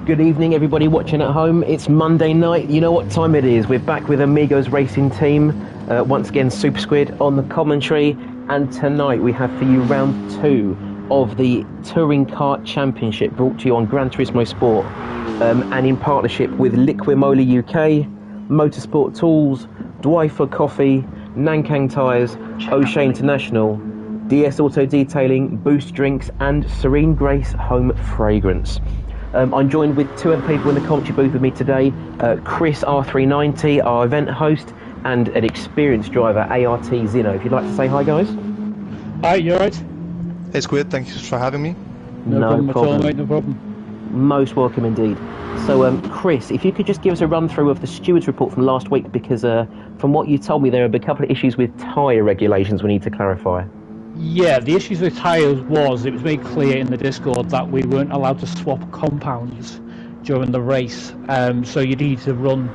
Good evening, everybody watching at home. It's Monday night. You know what time it is. We're back with Amigos Racing Team. Once again, SuperSquid on the commentary. And tonight we have for you round 2 of the Touring Car Championship, brought to you on Gran Turismo Sport and in partnership with Liquimoly UK, Motorsport Tools, Dwifer Coffee, Nankang Tyres, O'Shea International, DS Auto Detailing, Boost Drinks and Serene Grace Home Fragrance. I'm joined with 2 other people in the commentary booth with me today. Chris R390, our event host, and an experienced driver, ART Zino. If you'd like to say hi, guys. Hi, you alright? Hey Squid, thank you for having me. No problem at all, mate, no problem. Most welcome indeed. So, Chris, if you could just give us a run-through of the stewards report from last week, because from what you told me, there are a couple of issues with tyre regulations we need to clarify. Yeah, the issues with tyres was, it was made clear in the Discord that we weren't allowed to swap compounds during the race. So you need to run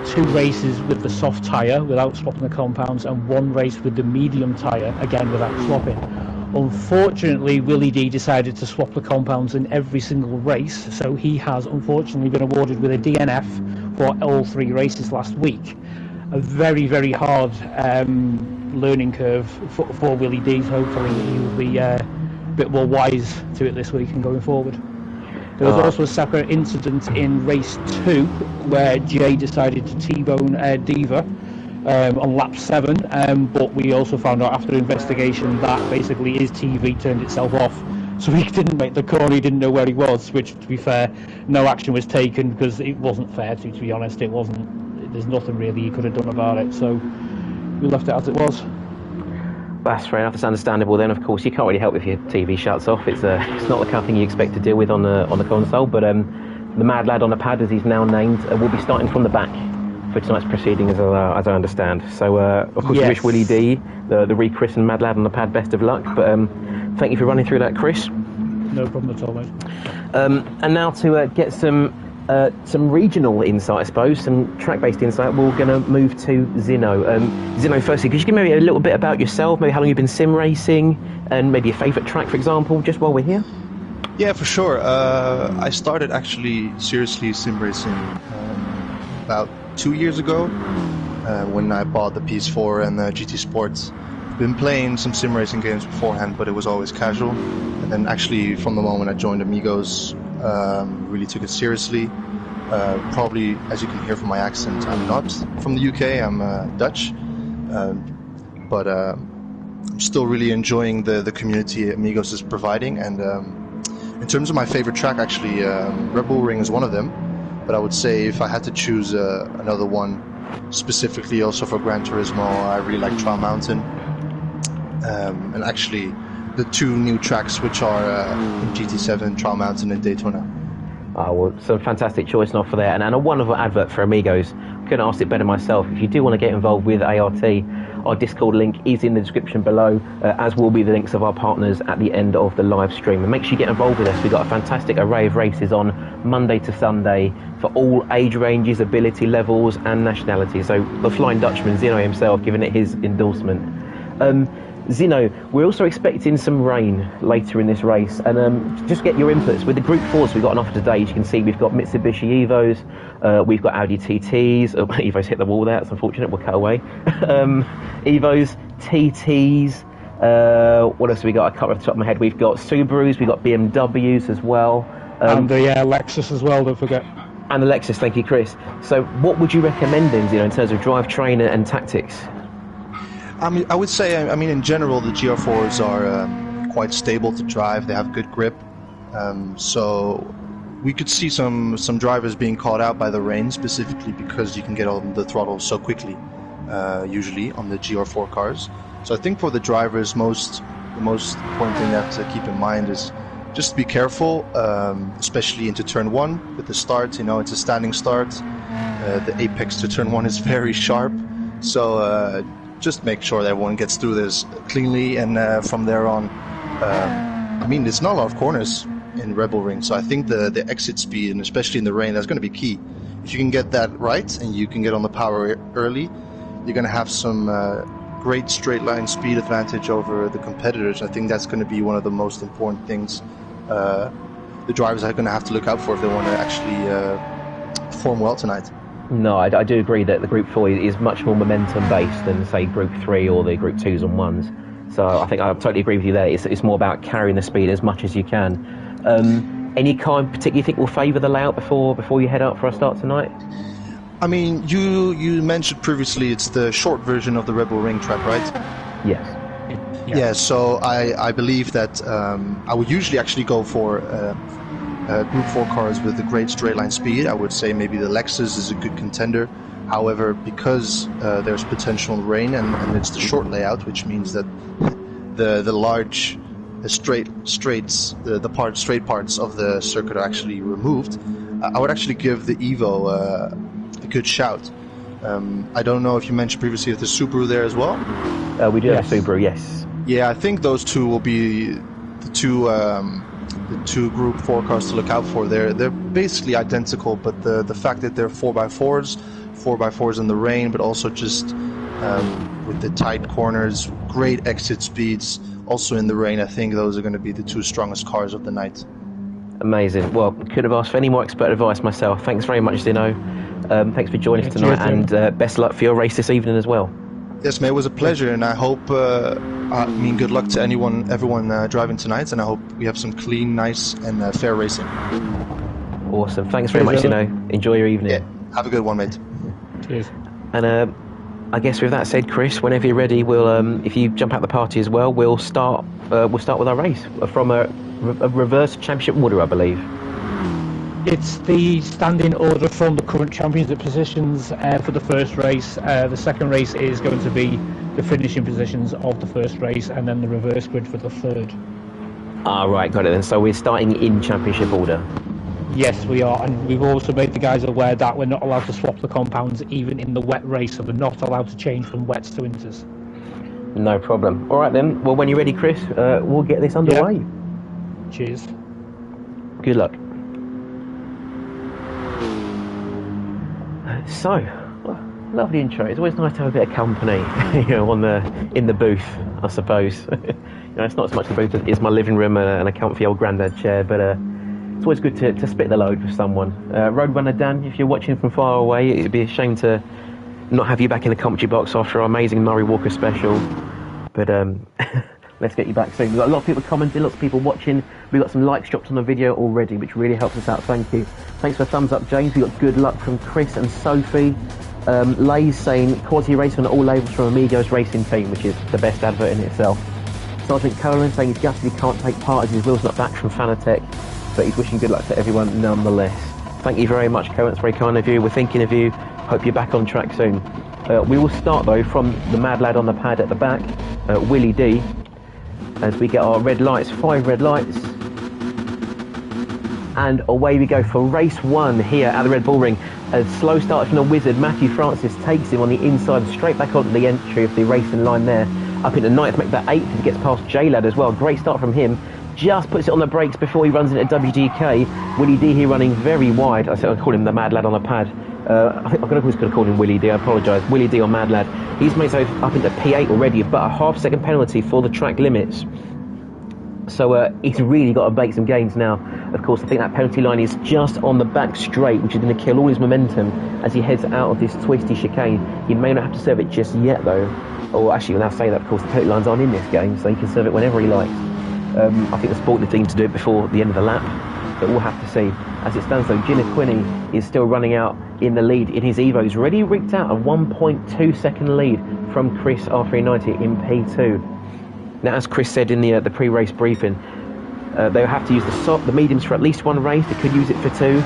2 races with the soft tyre without swapping the compounds, and 1 race with the medium tyre, again without swapping. Unfortunately, Willie D decided to swap the compounds in every single race, so he has unfortunately been awarded with a DNF for all 3 races last week. A very, very hard learning curve for Willie D. Hopefully he will be a bit more wise to it this week and going forward. There was also a separate incident in race 2 where Jay decided to T-bone Diva on lap 7, but we also found out after investigation that basically his TV turned itself off, so he didn't make the corner, he didn't know where he was, which, to be fair, no action was taken because it wasn't fair to be honest. It wasn't. There's nothing really he could have done about it, so we left it as it was. That's fair enough. It's understandable. Then, of course, you can't really help if your TV shuts off. It's not the kind of thing you expect to deal with on the console. But the Mad Lad on the pad, as he's now named, will be starting from the back for tonight's proceedings, as I understand. So, of course, yes. We wish Willie D, the re-christened Mad Lad on the pad, best of luck. But thank you for running through that, Chris. No problem at all, mate. And now to get some regional insight, I suppose, some track-based insight, we're going to move to Zino. Zino, firstly, could you give me a little bit about yourself, maybe how long you've been sim racing, and maybe a favourite track, for example, just while we're here? Yeah, for sure. I started actually seriously sim racing about 2 years ago when I bought the PS4 and GT Sports. Been playing some sim racing games beforehand, but it was always casual. And then actually from the moment I joined Amigos, really took it seriously. Probably, as you can hear from my accent, I'm not from the UK, I'm Dutch. But I'm still really enjoying the community Amigos is providing. And in terms of my favorite track, actually, Red Bull Ring is one of them. But I would say if I had to choose another one, specifically also for Gran Turismo, I really like Trial Mountain. And actually, the 2 new tracks which are GT7, Trial Mountain and Daytona. Oh, well, some fantastic choice not for there, and a wonderful advert for Amigos. Couldn't ask it better myself. If you do want to get involved with ART, our Discord link is in the description below, as will be the links of our partners at the end of the live stream. And make sure you get involved with us. We've got a fantastic array of races on Monday to Sunday for all age ranges, ability levels and nationalities. So the Flying Dutchman, Zino himself, giving it his endorsement. Zino, we're also expecting some rain later in this race, and just get your inputs. With the Group 4s we've got on offer today, as you can see, we've got Mitsubishi Evos, we've got Audi TTs, Evos hit the wall there, that's unfortunate, we'll cut away. Evos, TTs, what else have we got? I can't remember off the top of my head. We've got Subarus, we've got BMWs as well. And the Lexus as well, don't forget. And the Lexus, thank you, Chris. So what would you recommend then, Zino, in terms of drivetrain and tactics? I would say, in general, the GR4s are quite stable to drive. They have good grip. So we could see some drivers being caught out by the rain, specifically because you can get on the throttle so quickly, usually on the GR4 cars. So I think for the drivers, the most important thing they have to keep in mind is just be careful, especially into turn 1 with the start. It's a standing start. The apex to turn 1 is very sharp. So just make sure that everyone gets through this cleanly, and from there on, there's not a lot of corners in Red Bull Ring, so I think the exit speed, and especially in the rain, that's going to be key. If you can get that right, and you can get on the power early, you're going to have some great straight line speed advantage over the competitors. I think that's going to be one of the most important things the drivers are going to have to look out for if they want to actually perform well tonight. No, I do agree that the Group 4 is much more momentum based than, say, Group 3 or the Group 2s and 1s. So I think I totally agree with you there. It's more about carrying the speed as much as you can. Any car in particular you think will favour the layout before you head out for a start tonight? I mean, you mentioned previously it's the short version of the Red Bull Ring track, right? Yes. Yeah, so I believe that I would usually actually go for Group 4 cars with a great straight line speed. I would say maybe the Lexus is a good contender. However, because there's potential rain and it's the short layout, which means that the large straight parts of the circuit are actually removed, I would actually give the Evo a good shout. I don't know if you mentioned previously the Subaru there as well. We do have a Subaru, yes. Yeah, I think those two will be the two Group 4 cars to look out for. They're basically identical, but the fact that they're 4x4s in the rain, but also just with the tight corners, great exit speeds, also in the rain, I think those are going to be the two strongest cars of the night. Amazing. Well, could have asked for any more expert advice myself. Thanks very much, Dino. Thanks for joining us tonight, and best of luck for your race this evening as well. Yes, mate, it was a pleasure, and I hope, good luck to everyone driving tonight, and I hope we have some clean, nice, and fair racing. Awesome. Thanks very much, Dino. Enjoy your evening. Yeah, have a good one, mate. Cheers. And I guess with that said, Chris, whenever you're ready, we'll if you jump out the party as well, we'll start with our race from a reverse championship order, I believe. It's the standing order from the current championship positions for the first race. The second race is going to be the finishing positions of the first race, and then the reverse grid for the third. Ah, right, got it then. So we're starting in championship order. Yes, we are, and we've also made the guys aware that we're not allowed to swap the compounds even in the wet race, so they're not allowed to change from wets to inters. No problem. All right then. Well, when you're ready, Chris, we'll get this underway. Yeah. Cheers. Good luck. So, lovely intro. It's always nice to have a bit of company, in the booth, I suppose. It's not as much the booth as my living room and a comfy old granddad chair, but it's always good to split the load with someone. Roadrunner Dan, if you're watching from far away, it'd be a shame to not have you back in the commentary box after our amazing Murray Walker special. But let's get you back soon. We've got a lot of people commenting, lots of people watching. We've got some likes dropped on the video already, which really helps us out. Thank you. Thanks for a thumbs up, James. We got good luck from Chris and Sophie. Lay's saying quality race on all labels from Amigos Racing Team, which is the best advert in itself. Sergeant Colin saying he's gutted he can't take part as his wheel's not back from Fanatec, but he's wishing good luck to everyone nonetheless. Thank you very much, Colin. It's very kind of you. We're thinking of you. Hope you're back on track soon. We will start though from the mad lad on the pad at the back, Willie D, as we get our red lights, 5 red lights. And away we go for race 1 here at the Red Bull Ring. A slow start from the wizard, Matthew Francis takes him on the inside, straight back onto the entry of the racing line there. Up into 9th, make that 8th, he gets past J-Lad as well. Great start from him. Just puts it on the brakes before he runs into WGK. Willie D here running very wide. I call him the mad lad on the pad. I think I could have called him Willie D, I apologise. Willie D or Mad Lad. He's made himself up into P8 already, but a half-second penalty for the track limits. So he's really got to make some gains now. Of course, I think that penalty line is just on the back straight, which is going to kill all his momentum as he heads out of this twisty chicane. He may not have to serve it just yet, though. Or actually, when I say that, of course, the penalty lines aren't in this game, so he can serve it whenever he likes. I think the sporting team to do it before the end of the lap, but we'll have to see. As it stands, though, Ginniquini is still running out in the lead in his Evos, already rigged out a 1.2 second lead from Chris R390 in P2. Now, as Chris said in the pre-race briefing, they'll have to use the mediums for at least one race. They could use it for 2,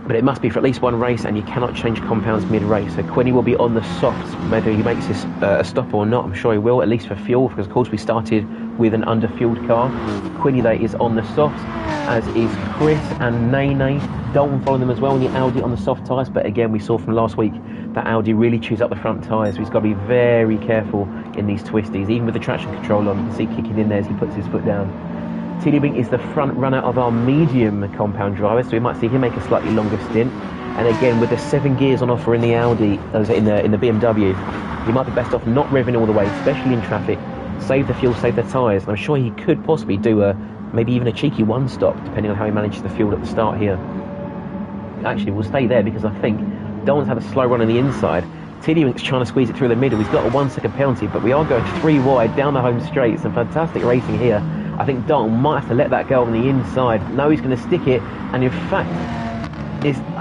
but it must be for at least one race, and you cannot change compounds mid-race. So Quinny will be on the softs, whether he makes this a stop or not. I'm sure he will, at least for fuel, because of course we started with an under-fueled car. Quinny, though, is on the softs, as is Chris and Nene. Dalton following them as well in the Audi on the soft tyres, but again, we saw from last week that Audi really chews up the front tyres, so he's got to be very careful in these twisties. Even with the traction control on, you can see kicking in there as he puts his foot down. TD Bing is the front runner of our medium compound drivers, so we might see him make a slightly longer stint. And again, with the 7 gears on offer in the Audi, in the BMW, he might be best off not revving all the way, especially in traffic. Save the fuel, save the tyres. And I'm sure he could possibly do a maybe even a cheeky one stop, depending on how he manages the field at the start here. Actually, we'll stay there because I think Dalton's had a slow run on the inside. Tiddlywink's trying to squeeze it through the middle. He's got a 1 second penalty, but we are going 3 wide down the home straight. Some fantastic racing here. I think Dalton might have to let that go on the inside. No, he's going to stick it, and in fact,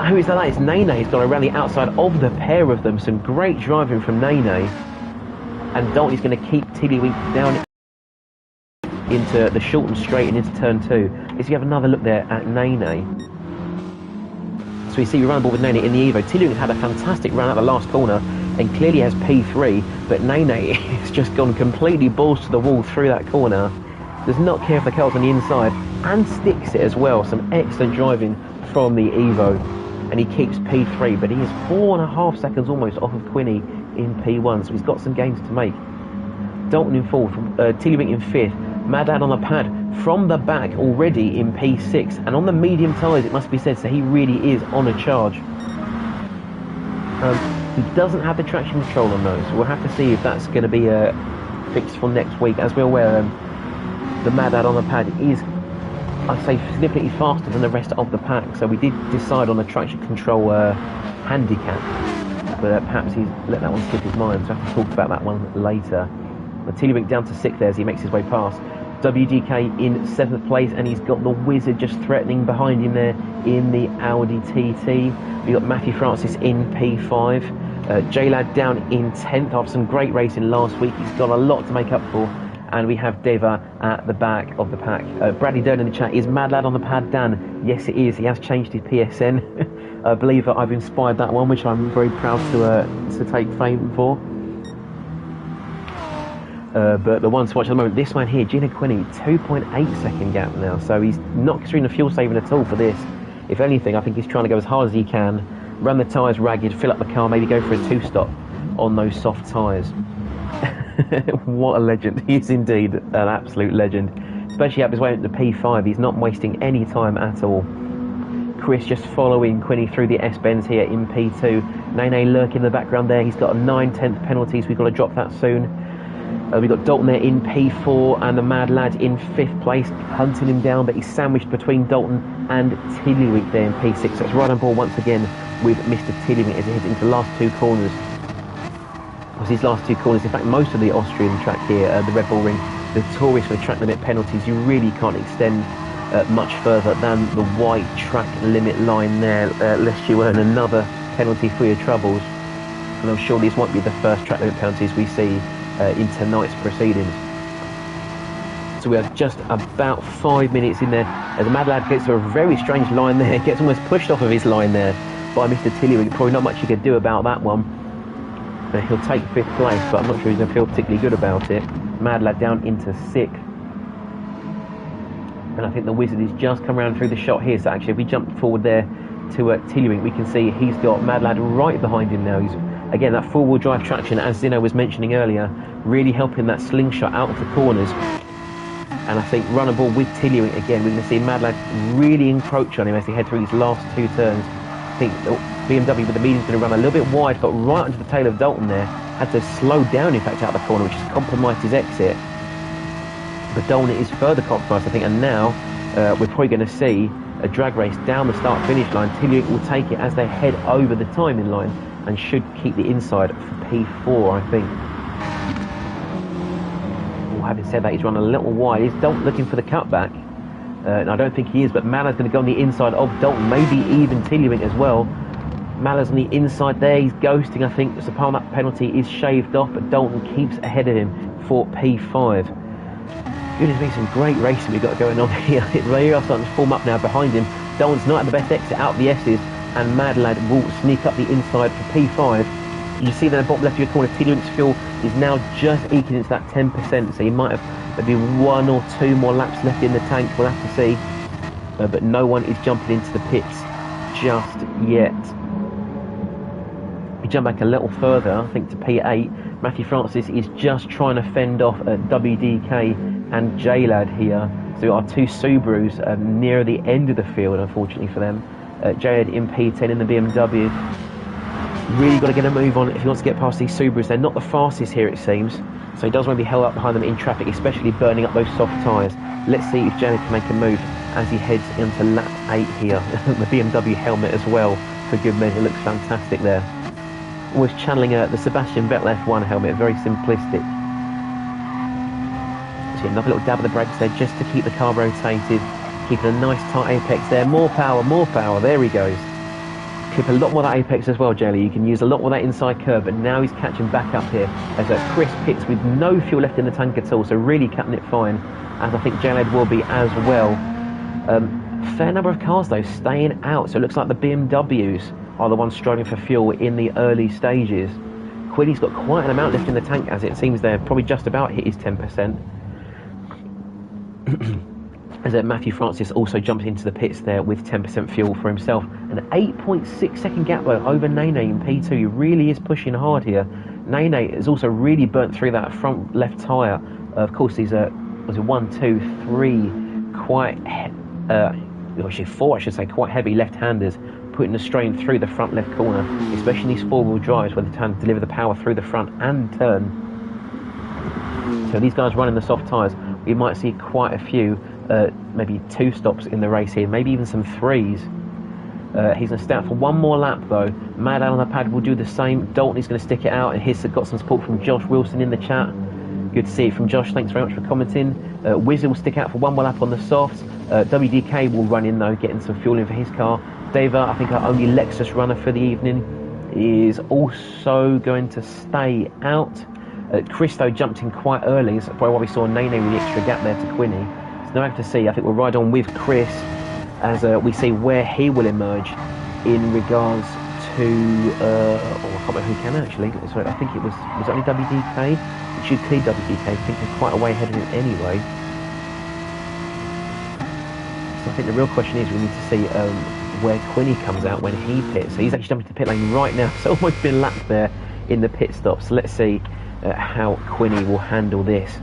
who is that? It's Nene. He's gone around the outside of the pair of them. Some great driving from Nene, and Dalton is going to keep Tiddlywink down into the shortened straight and into turn 2. If you have another look there at Nene. So we see we run the ball with Nene in the Evo. Tiddlywink had a fantastic run at the last corner and clearly has P3, but Nene has just gone completely balls to the wall through that corner. Does not care if the car's on the inside and sticks it as well. Some excellent driving from the Evo. And he keeps P3, but he is 4.5 seconds almost off of Quinny in P1, so he's got some gains to make. Dalton in 4th, Tiddlywink in 5th, Mad Lad on the pad from the back already in P6, and on the medium tyres it must be said, so he really is on a charge. He doesn't have the traction control on those, so we'll have to see if that's going to be fixed for next week. As we're aware, the Mad Lad on the pad is, I'd say, significantly faster than the rest of the pack, so we did decide on a traction control handicap, but perhaps he's let that one slip his mind, so I have to talk about that one later. But Tiddlywink down to 6th there as he makes his way past. WDK in 7th place, and he's got the Wizard just threatening behind him there in the Audi TT. We've got Matthew Francis in P5. J-Lad down in 10th after some great racing last week. He's got a lot to make up for. And we have Deva at the back of the pack. Bradley Dern in the chat, is Mad Lad on the pad, Dan? Yes, it is. He has changed his PSN. I believe that I've inspired that one, which I'm very proud to take fame for. But the one to watch at the moment, this one here, Gina Quinney, 2.8 second gap now. So he's not considering the fuel saving at all for this. If anything, I think he's trying to go as hard as he can, run the tyres ragged, fill up the car, maybe go for a 2-stop on those soft tyres. What a legend. He is indeed an absolute legend. Especially up his way into P5. He's not wasting any time at all. Chris just following Quinney through the S-bends here in P2. Nene lurking in the background there. He's got a 9/10 penalty, so we've got to drop that soon. We've got Dalton there in P4 and the Mad Lad in 5th place, hunting him down, but he's sandwiched between Dalton and Tiddlywink there in P6. So it's right on board once again with Mr. Tiddlywink as he heads into the last 2 corners. These last 2 corners, in fact most of the Austrian track here, the Red Bull Ring, notorious for the track limit penalties. You really can't extend much further than the white track limit line there, lest you earn another penalty for your troubles. And I'm sure these won't be the first track limit penalties we see in tonight's proceedings. So we are just about 5 minutes in there as the Mad Lad gets to a very strange line there, gets almost pushed off of his line there by Mr. Tiddlywink. Probably not much you could do about that one. He'll take 5th place, but I'm not sure he's going to feel particularly good about it. Mad Lad down into 6th. And I think the Wizard has just come around through the shot here, so actually if we jump forward there to Tiddlywink, we can see he's got Mad Lad right behind him now. He's, again, that 4-wheel drive traction, as Zino was mentioning earlier, really helping that slingshot out of the corners. And I think run a ball with Tiddlywink again, we're going to see Mad Lad really encroach on him as he head through these last 2 turns. I think BMW with the medium's going to run a little bit wide, got right onto the tail of Dalton there, had to slow down in fact out of the corner, which has compromised his exit. But Dalton is further compromised, I think, and now we're probably going to see a drag race down the start-finish line. Tiddlywink will take it as they head over the timing line and should keep the inside for P4, I think. Well, having said that, he's run a little wide. Is Dalton looking for the cutback? And I don't think he is, but Mallard's going to go on the inside of Dalton, maybe even Tiddlywink as well. Mallard's on the inside there, he's ghosting, I think. So part of that penalty is shaved off, but Dalton keeps ahead of him for P5. Goodness me, some great racing we've got going on here. They are starting to form up now behind him. Dalton's not at the best exit out of the S's, and Mad Lad will sneak up the inside for P5. You see that in the bottom left of your corner, Tiddlywink's fuel is now just eking into that 10%, so he might have maybe 1 or 2 more laps left in the tank, we'll have to see. But no one is jumping into the pits just yet. We jump back a little further, I think to P8. Matthew Francis is just trying to fend off WDK and J-Lad here. So our 2 Subarus near the end of the field, unfortunately for them. J-Lad in P10 in the BMW. Really got to get a move on if he wants to get past these Subarus. They're not the fastest here, it seems. So he does want to be held up behind them in traffic, especially burning up those soft tyres. Let's see if Janet can make a move as he heads into lap 8 here. The BMW helmet as well, for good measure, looks fantastic there. Always channeling the Sebastian Vettel F1 helmet, very simplistic. See another little dab of the brakes there just to keep the car rotated. Keeping a nice tight apex there. More power, there he goes. Clip a lot more of that apex as well, Jelly. You can use a lot more of that inside curve, but now he's catching back up here as Chris pits with no fuel left in the tank at all, so really cutting it fine, as I think Jaled will be as well. Fair number of cars though staying out, so it looks like the BMWs are the ones struggling for fuel in the early stages. Quiddy's got quite an amount left in the tank, as it seems they're probably just about hit his 10%. As Matthew Francis also jumped into the pits there with 10% fuel for himself. An 8.6 second gap though over Nene in P2. He really is pushing hard here. Nene has also really burnt through that front left tyre. Of course, these are 1, 2, 3 quite, actually 4 I should say, quite heavy left-handers, putting the strain through the front left corner, especially in these four-wheel drives where they can deliver the power through the front and turn. So these guys running the soft tyres, we might see quite a few, maybe 2 stops in the race here, maybe even some 3s. He's going to stay out for one more lap though. Mad Al on the pad will do the same. Dalton is going to stick it out, and he's got some support from Josh Wilson in the chat. Good to see it from Josh, thanks very much for commenting. Wizzy will stick out for one more lap on the softs. WDK will run in though, getting some fuel in for his car. Deva, I think our only Lexus runner for the evening, is also going to stay out. Chris though jumped in quite early, that's probably why we saw Nene with the extra gap there to Quinny. So now I have to see, I think we'll ride on with Chris as we see where he will emerge in regards to, I can't remember who can actually, sorry, I think it was only WDK? It should clear WDK, I think he's quite a way ahead of him anyway. So I think the real question is we need to see where Quinny comes out when he pits. So he's actually jumping to the pit lane right now, so almost been lapped there in the pit stop. So let's see how Quinny will handle this.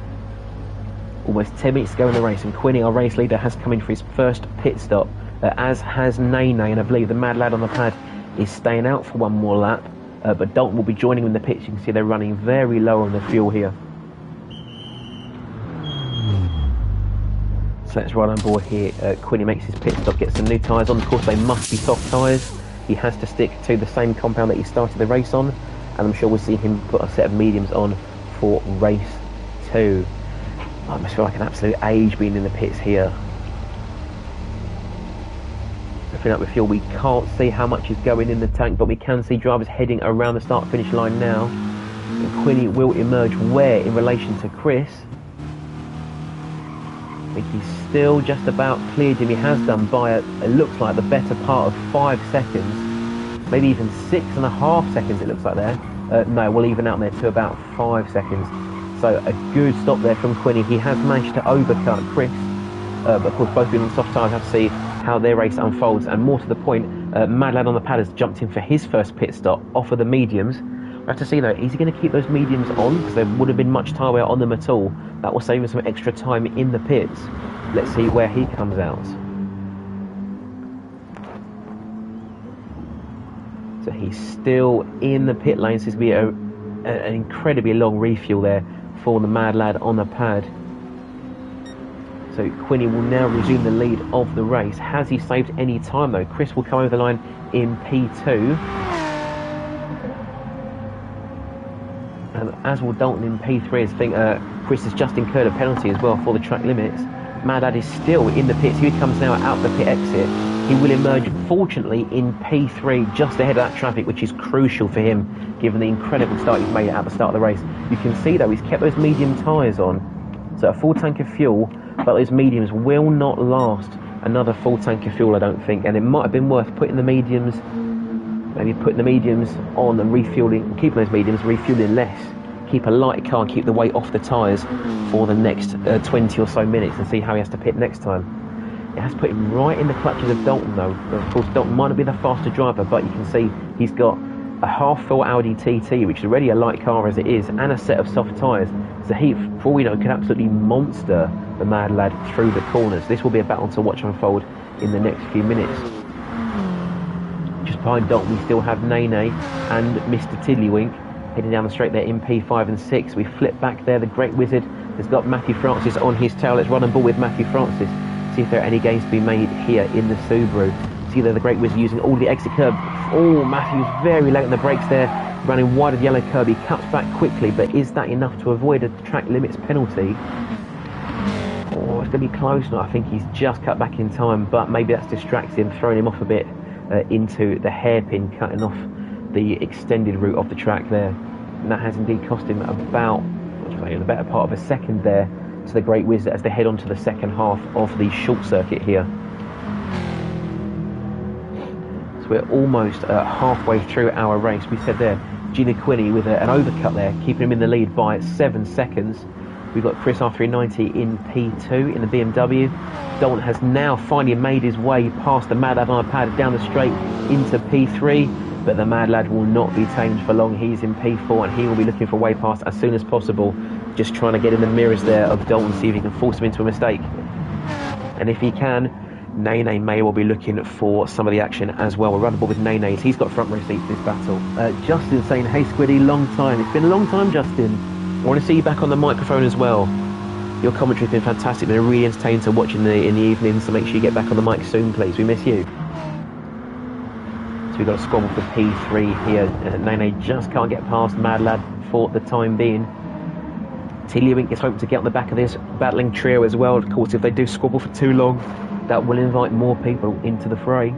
Almost 10 minutes to go in the race, and Quinny, our race leader, has come in for his first pit stop, as has Nene, and I believe the mad lad on the pad is staying out for one more lap, but Dalton will be joining him in the pits. You can see they're running very low on the fuel here. So let's ride on board here. Quinny makes his pit stop, gets some new tyres on. Of course, they must be soft tyres. He has to stick to the same compound that he started the race on, and I'm sure we'll see him put a set of mediums on for race 2. I must feel like an absolute age being in the pits here. So filling up with fuel, we can't see how much is going in the tank, but we can see drivers heading around the start finish line now. And Quinny will emerge where in relation to Chris? I think he's still just about cleared him. He has done by it looks like the better part of 5 seconds, maybe even 6.5 seconds it looks like there. No, we'll even out there to about 5 seconds. So a good stop there from Quinny. He has managed to overcut Chris, but of course both being on soft tyres, have to see how their race unfolds. And more to the point, Mad Lad on the pad has jumped in for his first pit stop off of the mediums. We have to see though, is he going to keep those mediums on? Because there would have been much tyre wear on them at all. That will save him some extra time in the pits. Let's see where he comes out. So he's still in the pit lane, so it's going to be an incredibly long refuel there for the mad lad on the pad. So Quinny will now resume the lead of the race. Has he saved any time though? Chris will come over the line in P2. As will Dalton in P3. I think Chris has just incurred a penalty as well for the track limits. Mad Lad is still in the pits. Here he comes now out the pit exit. He will emerge, fortunately, in P3, just ahead of that traffic, which is crucial for him, given the incredible start he's made at the start of the race. You can see, though, he's kept those medium tyres on. So a full tank of fuel, but those mediums will not last another full tank of fuel, I don't think. And it might have been worth putting the mediums, maybe putting the mediums on and refueling, keeping those mediums, refueling less. Keep a light car and keep the weight off the tyres for the next 20 or so minutes and see how he has to pit next time. It has put him right in the clutches of Dalton though. Of course, Dalton might not be the faster driver, but you can see he's got a half-full Audi TT, which is already a light car as it is, and a set of soft tyres. So he, for all we know, could absolutely monster the mad lad through the corners. This will be a battle to watch unfold in the next few minutes. Just behind Dalton, we still have Nene and Mr. Tiddlywink heading down the straight there in P5 and 6. We flip back there. The Great Wizard has got Matthew Francis on his tail. Let's run and ball with Matthew Francis. See if there are any gains to be made here in the Subaru. See there the Great Wizard using all the exit curb. Oh, Matthew's very late on the brakes there, running wide of the yellow curb. He cuts back quickly, but is that enough to avoid a track limits penalty? Oh, it's going to be close now. I think he's just cut back in time, but maybe that's distracted him, throwing him off a bit into the hairpin, cutting off the extended route of the track there. And that has indeed cost him about, the better part of a second there to the Great Wizard as they head on to the second half of the short circuit here. So we're almost halfway through our race. We said there, Gina Quinney with an overcut there, keeping him in the lead by 7 seconds. We've got Chris R390 in P2 in the BMW. Dalton has now finally made his way past the Mad Lad on a pad down the straight into P3, but the Mad Lad will not be tamed for long. He's in P4 and he will be looking for a way past as soon as possible, just trying to get in the mirrors there of Dalton, see if he can force him into a mistake. And if he can, Nene may well be looking for some of the action as well. We're running ball with Nene. He's got front row seats this battle. Justin saying, hey Squiddy, long time. It's been a long time, Justin. I want to see you back on the microphone as well. Your commentary has been fantastic. Been really entertaining to watch in the evenings, so make sure you get back on the mic soon, please. We miss you. So we've got a squabble for P3 here. Nene just can't get past Mad Lad for the time being. Tiddlywink is hoping to get on the back of this battling trio as well. Of course, if they do squabble for too long, that will invite more people into the fray.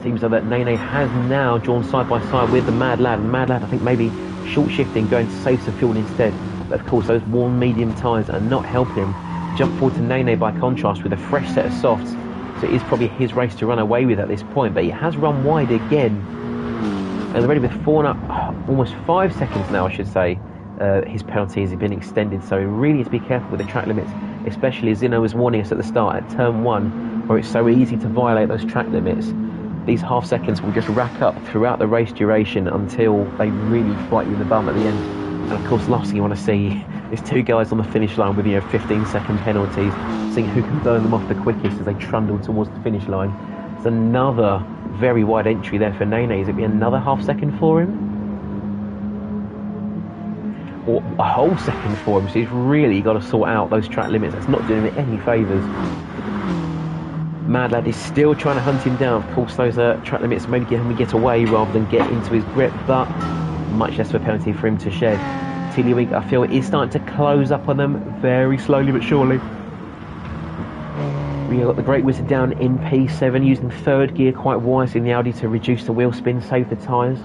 Seems like that Nene has now drawn side by side with the Mad Lad. And Mad Lad, I think, maybe short shifting, going to save some fuel instead. But of course, those worn medium tyres are not helping him. Jump forward to Nene by contrast with a fresh set of softs. So it is probably his race to run away with at this point. But he has run wide again. And already with 4 and almost 5 seconds now, I should say, his penalty has been extended. So he really needs to be careful with the track limits, especially as Zino was warning us at the start at turn 1, where it's so easy to violate those track limits. These half seconds will just rack up throughout the race duration until they really bite you in the bum at the end. And of course, the last thing you want to see is 2 guys on the finish line with 15-second penalties, seeing who can burn them off the quickest as they trundle towards the finish line. It's another very wide entry there for Nene. Is it be another half second for him? Or a whole second for him? So he's really got to sort out those track limits. That's not doing him any favours. Mad Lad is still trying to hunt him down. Of course, those track limits maybe get him to get away rather than get into his grip, but much less of a penalty for him to shed. Tiddlywink, I feel, is starting to close up on them very slowly but surely. We've got the Great Wizard down in P7, using 3rd gear quite wisely in the Audi to reduce the wheel spin, save the tyres.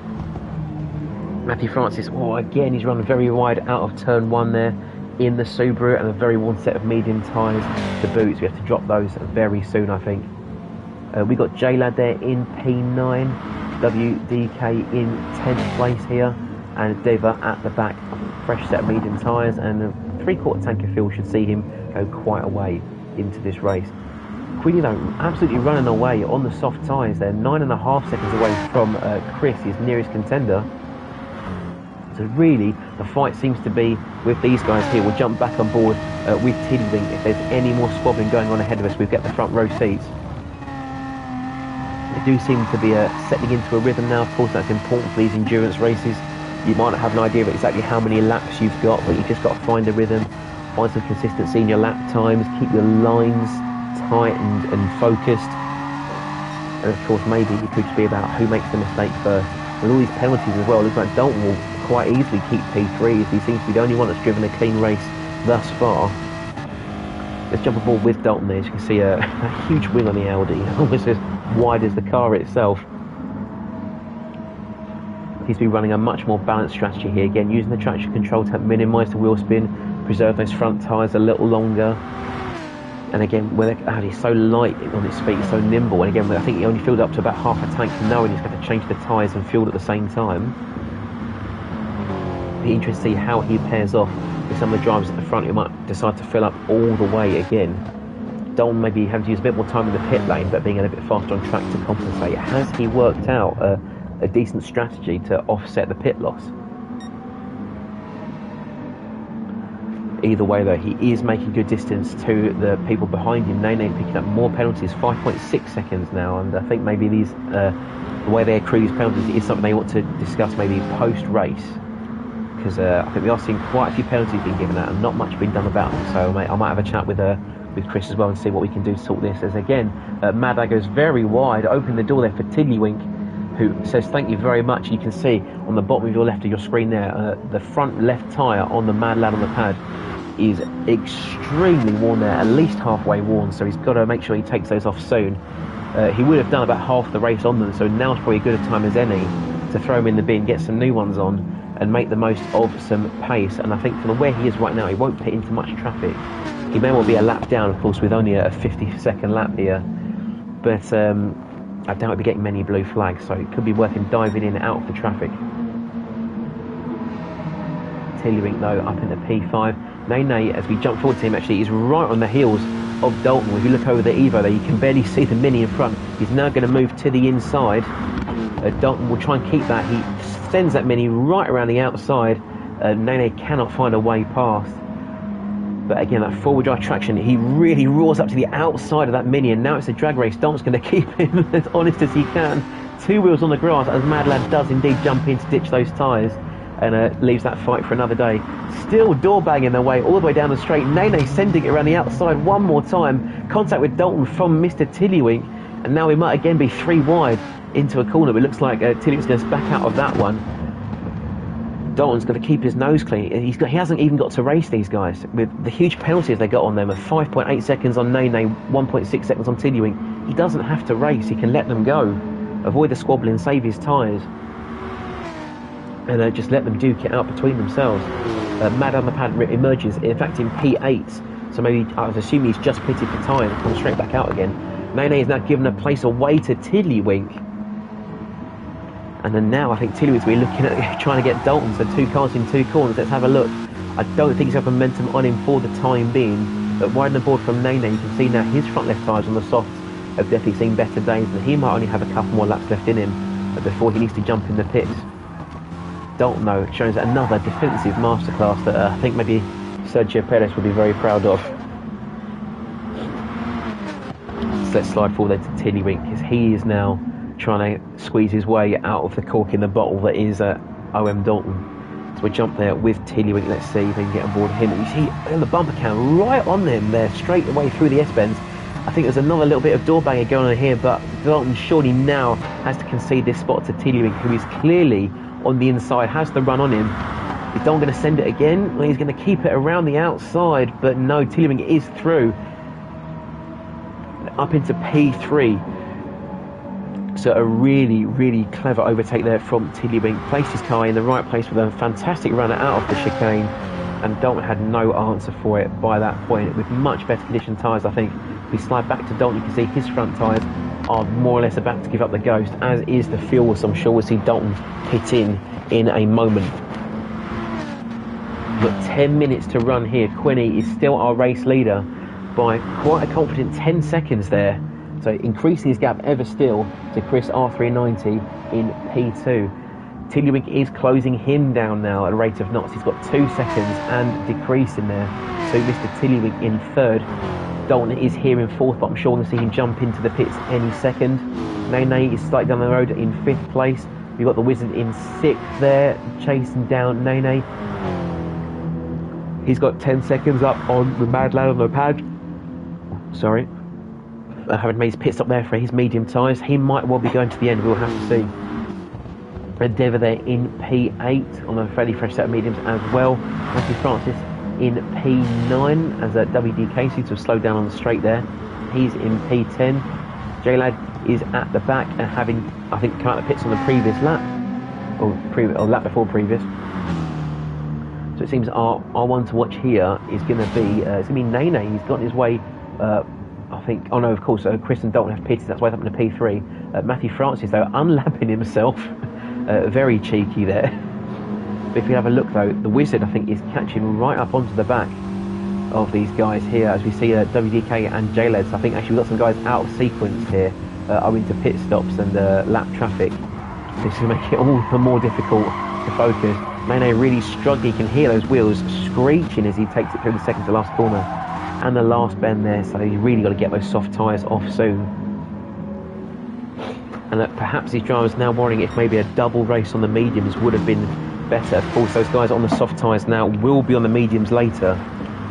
Matthew Francis, again, he's run very wide out of turn 1 there in the Subaru, and a very worn set of medium tyres to boot. So we have to drop those very soon, I think. We got J-Lad there in P9, WDK in 10th place here, and Deva at the back. Fresh set of medium tyres, and a 3/4 tank of fuel should see him go quite a way into this race. Queenie, though, absolutely running away on the soft tyres there, 9.5 seconds away from Chris, his nearest contender. So really, the fight seems to be with these guys here. We'll jump back on board with Tiddlywink. If there's any more squabbling going on ahead of us, we've got the front row seats. They do seem to be settling into a rhythm now. Of course, that's important for these endurance races. You might not have an idea of exactly how many laps you've got, but you've just got to find a rhythm, find some consistency in your lap times, keep your lines tight and focused. And of course, maybe it could just be about who makes the mistake first. With all these penalties as well, it looks like Dalton will quite easily keep P3, as he seems to be the only one that's driven a clean race thus far. Let's jump aboard with Dalton there. As you can see, a huge wing on the Audi, almost as wide as the car itself. He's been running a much more balanced strategy here, again using the traction control to minimise the wheel spin, preserve those front tyres a little longer. And again, with the Audi so light on its feet, so nimble, and again, I think he only filled up to about half a tank, knowing he's going to change the tyres and fuel at the same time. Be interested to see how he pairs off with some of the drivers at the front who might decide to fill up all the way again. Dalton maybe having to use a bit more time in the pit lane, but being a little bit faster on track to compensate. Has he worked out a decent strategy to offset the pit loss? Either way, though, he is making good distance to the people behind him. Nene picking up more penalties, 5.6 seconds now, and I think maybe these, the way they accrue these penalties is something they want to discuss maybe post-race, because I think we are seeing quite a few penalties being given out and not much being done about them. So I might have a chat with Chris as well and see what we can do to sort this. As again, Mad Lad goes very wide, opening the door there for Tiddlywink, who says thank you very much. You can see on the bottom of your left of your screen there, the front left tyre on the Mad Lad on the pad is extremely worn there, at least halfway worn, so he's got to make sure he takes those off soon. He would have done about half the race on them, so now's probably as good a time as any to throw them in the bin, get some new ones on, and make the most of some pace. And I think from where he is right now, he won't pit into much traffic. He may well be a lap down, of course, with only a 50-second lap here, but I doubt he'll be getting many blue flags, so it could be worth him diving in and out of the traffic. Tiddlywink, though, up into P5. Nene, as we jump forward to him, actually, is right on the heels of Dalton. If you look over the Evo there, you can barely see the Mini in front. He's now going to move to the inside. Dalton will try and keep that. He sends that Mini right around the outside. Nene cannot find a way past. But again, that forward drive traction, he really roars up to the outside of that Mini, and now it's a drag race. Dalton's going to keep him as honest as he can. Two wheels on the grass, as Mad Lad does indeed jump in to ditch those tyres, and leaves that fight for another day. Still door banging their way all the way down the straight. Nene sending it around the outside one more time. Contact with Dalton from Mr. Tiddlywink, and now we might again be three wide into a corner, but it looks like Tiddlywink's going to back out of that one. Dalton's going to keep his nose clean. He hasn't even got to race these guys. With the huge penalties they got on them of 5.8 seconds on Nene, 1.6 seconds on Tiddlywink, he doesn't have to race. He can let them go, avoid the squabbling, save his tyres, and just let them duke it out between themselves. Mad on the pad emerges, in fact, in P8, so maybe I was assuming he's just pitted for time and come straight back out again. Nene is now given a place away to Tiddlywink. And then now I think Tiddlywink's will be looking at trying to get Dalton, so two cars in two corners. Let's have a look. I don't think he's got momentum on him for the time being, but wide on the board from Nene, you can see now his front left tyres on the softs have definitely seen better days, and he might only have a couple more laps left in him before he needs to jump in the pits. Dalton, though, shows another defensive masterclass that I think maybe Sergio Perez would be very proud of. So let's slide forward to Tiddlywink, because he is now trying to squeeze his way out of the cork in the bottle that is OM Dalton. So we jump there with Tiddlywink. Let's see if we can get on board him. And you see on the bumper cam right on them there, straight away through the S-bends. I think there's another little bit of door banging going on here, but Dalton surely now has to concede this spot to Tiddlywink, who is clearly on the inside, has the run on him. Is Dalton going to send it again? Well, he's going to keep it around the outside, but no, Tiddlywink is through. Up into P3. So a really, really clever overtake there from Tiddlywink. Placed his car in the right place with a fantastic run out of the chicane, and Dalton had no answer for it by that point. With much better conditioned tyres, I think. If we slide back to Dalton, you can see his front tyres are more or less about to give up the ghost, as is the fuel, so I'm sure we'll see Dalton pit in a moment. We've got 10 minutes to run here. Quinney is still our race leader by quite a confident 10 seconds there. So increasing his gap ever still to Chris R390 in P2. Tiddlywink is closing him down now at a rate of knots. He's got 2 seconds and decreasing there. So Mr. Tiddlywink in third. Dalton is here in fourth, but I'm sure we're going to see him jump into the pits any second. Nene is slightly down the road in fifth place. We've got the Wizard in sixth there, chasing down Nene. He's got 10 seconds up on the Mad Lad on the pad. Sorry. Having made his pit stop there for his medium tyres. He might well be going to the end, we'll have to see. Endeavour there in P8 on a fairly fresh set of mediums as well. Matthew Francis in P9 as a WDK seems to have slowed down on the straight there. He's in P10. J-Lad is at the back and having, I think, come out of the pits on the previous lap, or lap before previous. So it seems our one to watch here is going to be it's going to be Nene. He's got his way. I think. Oh no, of course. Chris and Dalton have pitted. That's why it's up in the P3. Matthew Francis though unlapping himself, very cheeky there. But if you have a look though, the Wizard I think is catching right up onto the back of these guys here, as we see WDK and J-Leds. I think actually we've got some guys out of sequence here, owing to pit stops and lap traffic. This will make it all the more difficult to focus. Nene really struggling. You can hear those wheels screeching as he takes it through the second to last corner and the last bend there, so he's really got to get those soft tyres off soon. And perhaps his driver's now worrying if maybe a double race on the mediums would have been better. Of course, those guys on the soft tyres now will be on the mediums later,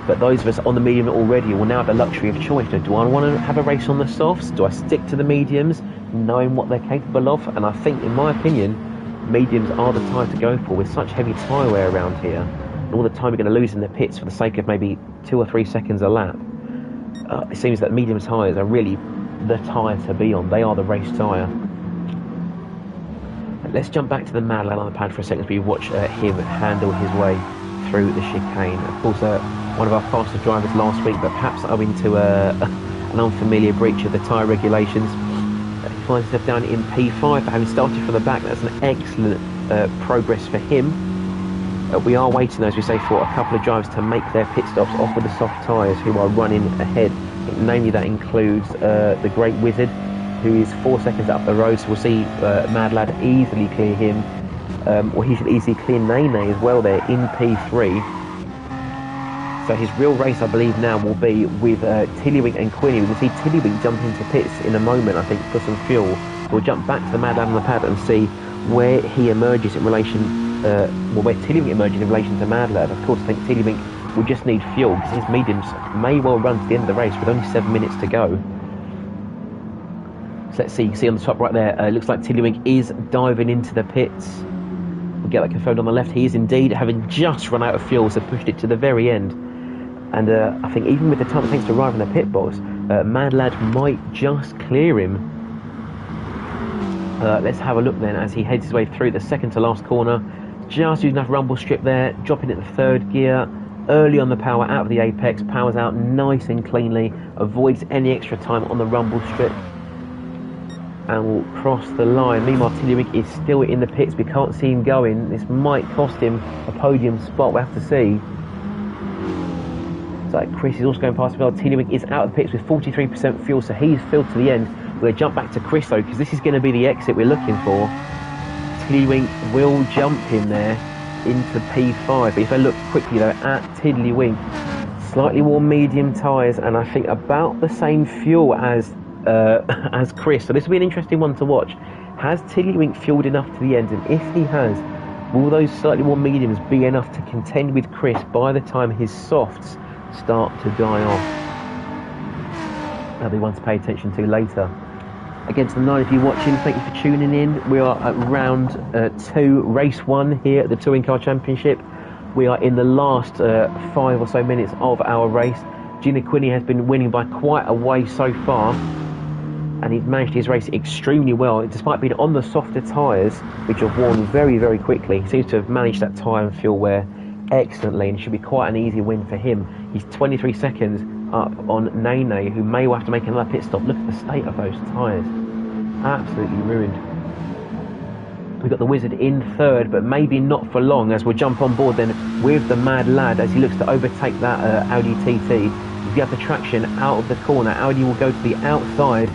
but those of us on the medium already will now have the luxury of choice. Do I want to have a race on the softs? Do I stick to the mediums, knowing what they're capable of? And I think, in my opinion, mediums are the tyre to go for with such heavy tyre wear around here. And all the time you're going to lose in the pits for the sake of maybe 2 or 3 seconds a lap. It seems that medium tyres are really the tyre to be on. They are the race tyre. Let's jump back to the Mad Lad on the pad for a second as we watch him handle his way through the chicane. Of course, one of our fastest drivers last week, but perhaps owing to an unfamiliar breach of the tyre regulations, he finds himself down in P5 for having started from the back. That's an excellent progress for him. We are waiting, as we say, for a couple of drivers to make their pit stops off with the soft tyres who are running ahead. Namely, that includes the Great Wizard, who is 4 seconds up the road, so we'll see Mad Lad easily clear him. Or he should easily clear Nene as well there in P3. So his real race, I believe, now will be with Tiddlywink and Quinny. We'll see Tiddlywink jump into pits in a moment, I think, for some fuel. So we'll jump back to the Mad Lad on the pad and see where he emerges in relation, where Tiddlywink emerges in relation to Mad Lad. Of course, I think Tiddlywink will just need fuel because his mediums may well run to the end of the race with only 7 minutes to go. So let's see, you can see on the top right there, it looks like Tiddlywink is diving into the pits. We'll get that confirmed on the left. He is indeed, having just run out of fuel, so pushed it to the very end. And I think even with the time it takes to arrive in the pit box, Mad Lad might just clear him. Let's have a look then as he heads his way through the second to last corner. Just using enough rumble strip there, dropping it to third gear. Early on the power, out of the apex, powers out nice and cleanly, avoids any extra time on the rumble strip, and will cross the line. Meanwhile, Tiddlywink is still in the pits. We can't see him going. This might cost him a podium spot. We'll have to see. So Chris is also going past as well. Tiddlywink is out of the pits with 43% fuel, so he's filled to the end. We're going to jump back to Chris though, because this is going to be the exit we're looking for. Tiddlywink will jump him there into P5. But if I look quickly though at Tiddlywink, slightly warm medium tyres, and I think about the same fuel as Chris. So this will be an interesting one to watch. Has Tiddlywink fueled enough to the end? And if he has, will those slightly more mediums be enough to contend with Chris by the time his softs start to die off? That'll be one to pay attention to later. Against the 9, if you're watching, thank you for tuning in. We are at round 2, race 1 here at the Touring Car Championship. We are in the last 5 or so minutes of our race. Gina Quinney has been winning by quite a way so far, and he's managed his race extremely well, despite being on the softer tyres, which have worn very, very quickly. He seems to have managed that tyre and fuel wear excellently, and it should be quite an easy win for him. He's 23 seconds up on Nene, who may well have to make another pit stop. Look at the state of those tyres. Absolutely ruined. We've got the Wizard in third, but maybe not for long, as we'll jump on board then with the Mad Lad as he looks to overtake that Audi TT. If you have the traction out of the corner, Audi will go to the outside.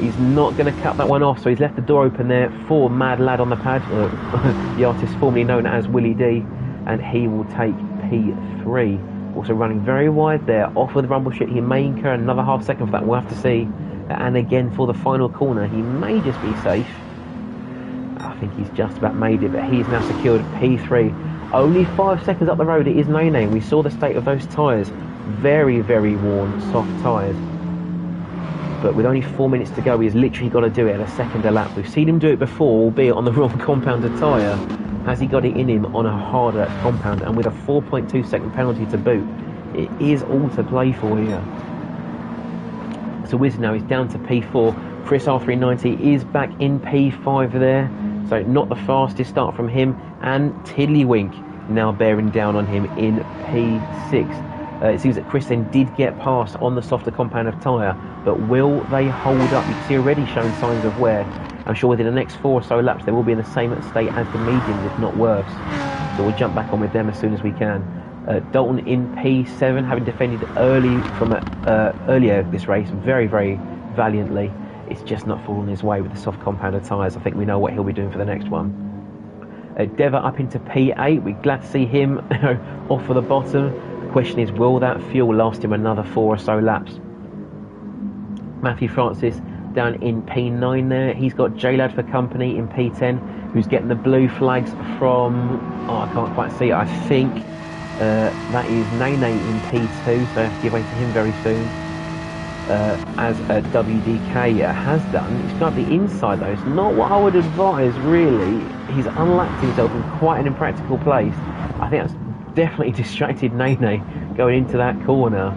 He's not going to cut that one off, so he's left the door open there for Mad Lad on the pad, the artist formerly known as Willie D, and he will take P3. Also running very wide there, off with the rumble strip. He may incur another half second for that, we'll have to see. And again for the final corner, he may just be safe. I think he's just about made it, but he's now secured P3. Only 5 seconds up the road, it is Nene. We saw the state of those tyres. Very, very worn, soft tyres. But with only 4 minutes to go, he's literally got to do it at a second a lap. We've seen him do it before, albeit on the wrong compounded tyre. Has he got it in him on a harder compound? And with a 4.2 second penalty to boot, it is all to play for here. So Wizard now is down to P4. Chris R390 is back in P5 there. So not the fastest start from him. And Tiddlywink now bearing down on him in P6. It seems that Chris then did get past on the softer compound of tyre, but will they hold up? You can see already showing signs of wear. I'm sure within the next 4 or so laps they will be in the same state as the mediums, if not worse. So we'll jump back on with them as soon as we can. Dalton in P7, having defended early from earlier this race very, very valiantly. It's just not fallen his way with the soft compounded tyres. I think we know what he'll be doing for the next one. Deva up into P8. We're glad to see him off for the bottom. The question is, will that fuel last him another 4 or so laps? Matthew Francis down in P9 there. He's got J-Lad for company in P10, who's getting the blue flags from... Oh, I can't quite see it. I think that is Nene in P2, so I have to give way to him very soon. As WDK has done. He's got the inside though. It's not what I would advise really. He's unlapped himself in quite an impractical place. I think that's definitely distracted Nene going into that corner.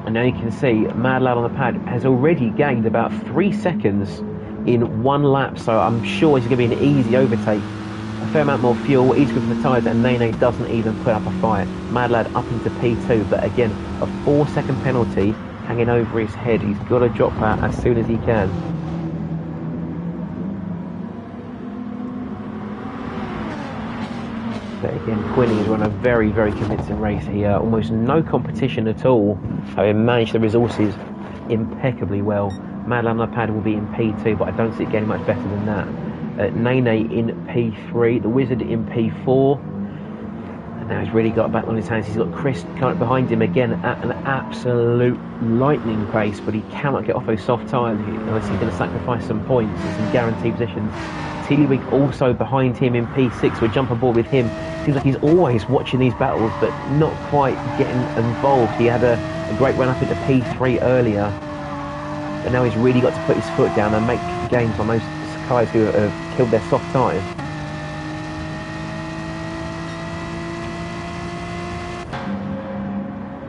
And now you can see Mad Lad on the pad has already gained about 3 seconds in 1 lap, so I'm sure it's going to be an easy overtake. A fair amount more fuel, each with the tyres, and Nene doesn't even put up a fight. Mad Lad up into P2, but again, a 4-second penalty hanging over his head. He's got to drop that as soon as he can. But again, Quinny has run a very, very convincing race here. Almost no competition at all. Having managed the resources impeccably well. Mad Lad on the pad will be in P2, but I don't see it getting much better than that. Nene in P3, the Wizard in P4. And now he's really got back on his hands. He's got Chris kind of behind him again at an absolute lightning pace, but he cannot get off those soft tyres unless he's going to sacrifice some points and some guaranteed positions. Tiddlywink also behind him in P6. We'll jump on board with him. Seems like he's always watching these battles, but not quite getting involved. He had a great run up into P3 earlier, but now he's really got to put his foot down and make gains on those guys who have killed their soft tyres.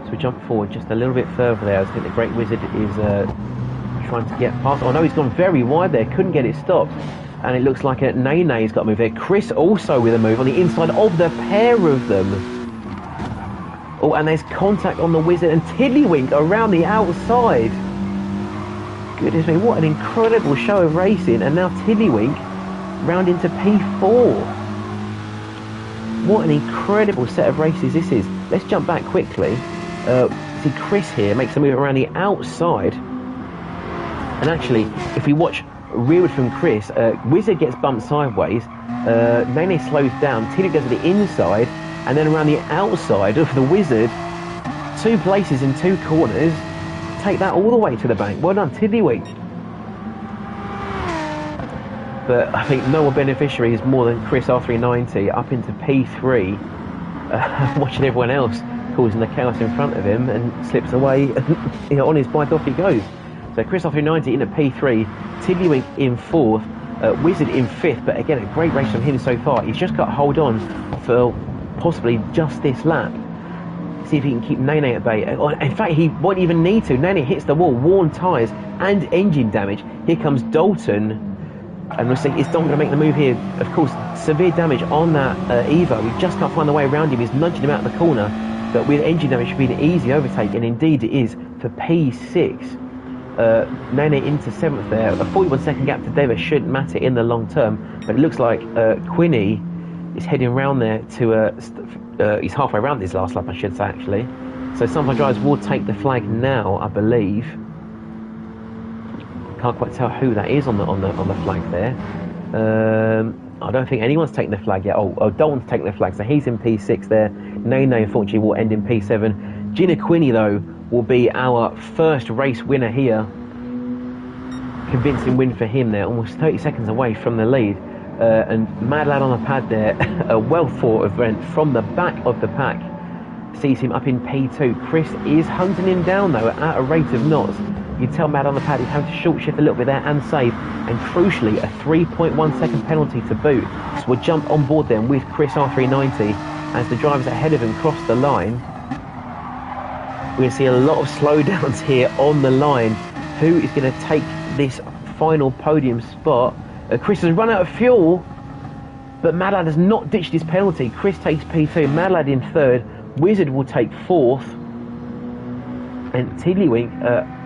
So we jump forward just a little bit further there. I think the Great Wizard is trying to get past. Oh no, he's gone very wide there, couldn't get it stopped. And it looks like Nene's got a move there. Chris also with a move on the inside of the pair of them. Oh, and there's contact on the Wizard and Tiddlywink around the outside. Goodness me, what an incredible show of racing. And now Tiddlywink round into P4. What an incredible set of races this is. Let's jump back quickly. See Chris here makes a move around the outside. And actually, if we watch rearward from Chris, Wizard gets bumped sideways, Nene slows down, Tiddlywink goes to the inside, and then around the outside of the Wizard, 2 places in 2 corners, take that all the way to the bank. Well done, Tiddlywink. But I think no one beneficiary is more than Chris R390 up into P3, watching everyone else causing the chaos in front of him, and slips away and, on his bike off he goes. So Chris R390 in at P3, Tiddlywink in 4th, Wizard in 5th, but again a great race from him so far. He's just got to hold on for possibly just this lap. See if he can keep Nene at bay. In fact, he won't even need to. Nene hits the wall, worn tyres and engine damage. Here comes Dalton, and we're saying, is Dalton going to make the move here? Of course, severe damage on that Evo. We just can't find the way around him. He's nudging him out of the corner, but with engine damage should be an easy overtake, and indeed it is for P6. Nene into 7th there. A 41-second gap to Deva shouldn't matter in the long term, but it looks like Quinny is heading round there to he's halfway around this last lap, I should say, actually. So some of our drivers will take the flag now, I believe. Can't quite tell who that is on the flag there. I don't think anyone's taken the flag yet. Oh, Dalton's taken the flag, so he's in P6 there. Nene, unfortunately, will end in P7. Gina Quinny, though, will be our first race winner here. Convincing win for him there, almost 30 seconds away from the lead. And Mad Lad on the pad there, a well thought event from the back of the pack. Sees him up in P2. Chris is hunting him down though at a rate of knots. You tell Mad on the pad he's having to short shift a little bit there and save. And crucially, a 3.1 second penalty to boot. So we'll jump on board then with Chris R390 as the drivers ahead of him cross the line. We're going to see a lot of slowdowns here on the line. Who is going to take this final podium spot? Chris has run out of fuel, but Mad Lad has not ditched his penalty. Chris takes P2, Mad Lad in 3rd, Wizard will take 4th, and Tiddlywink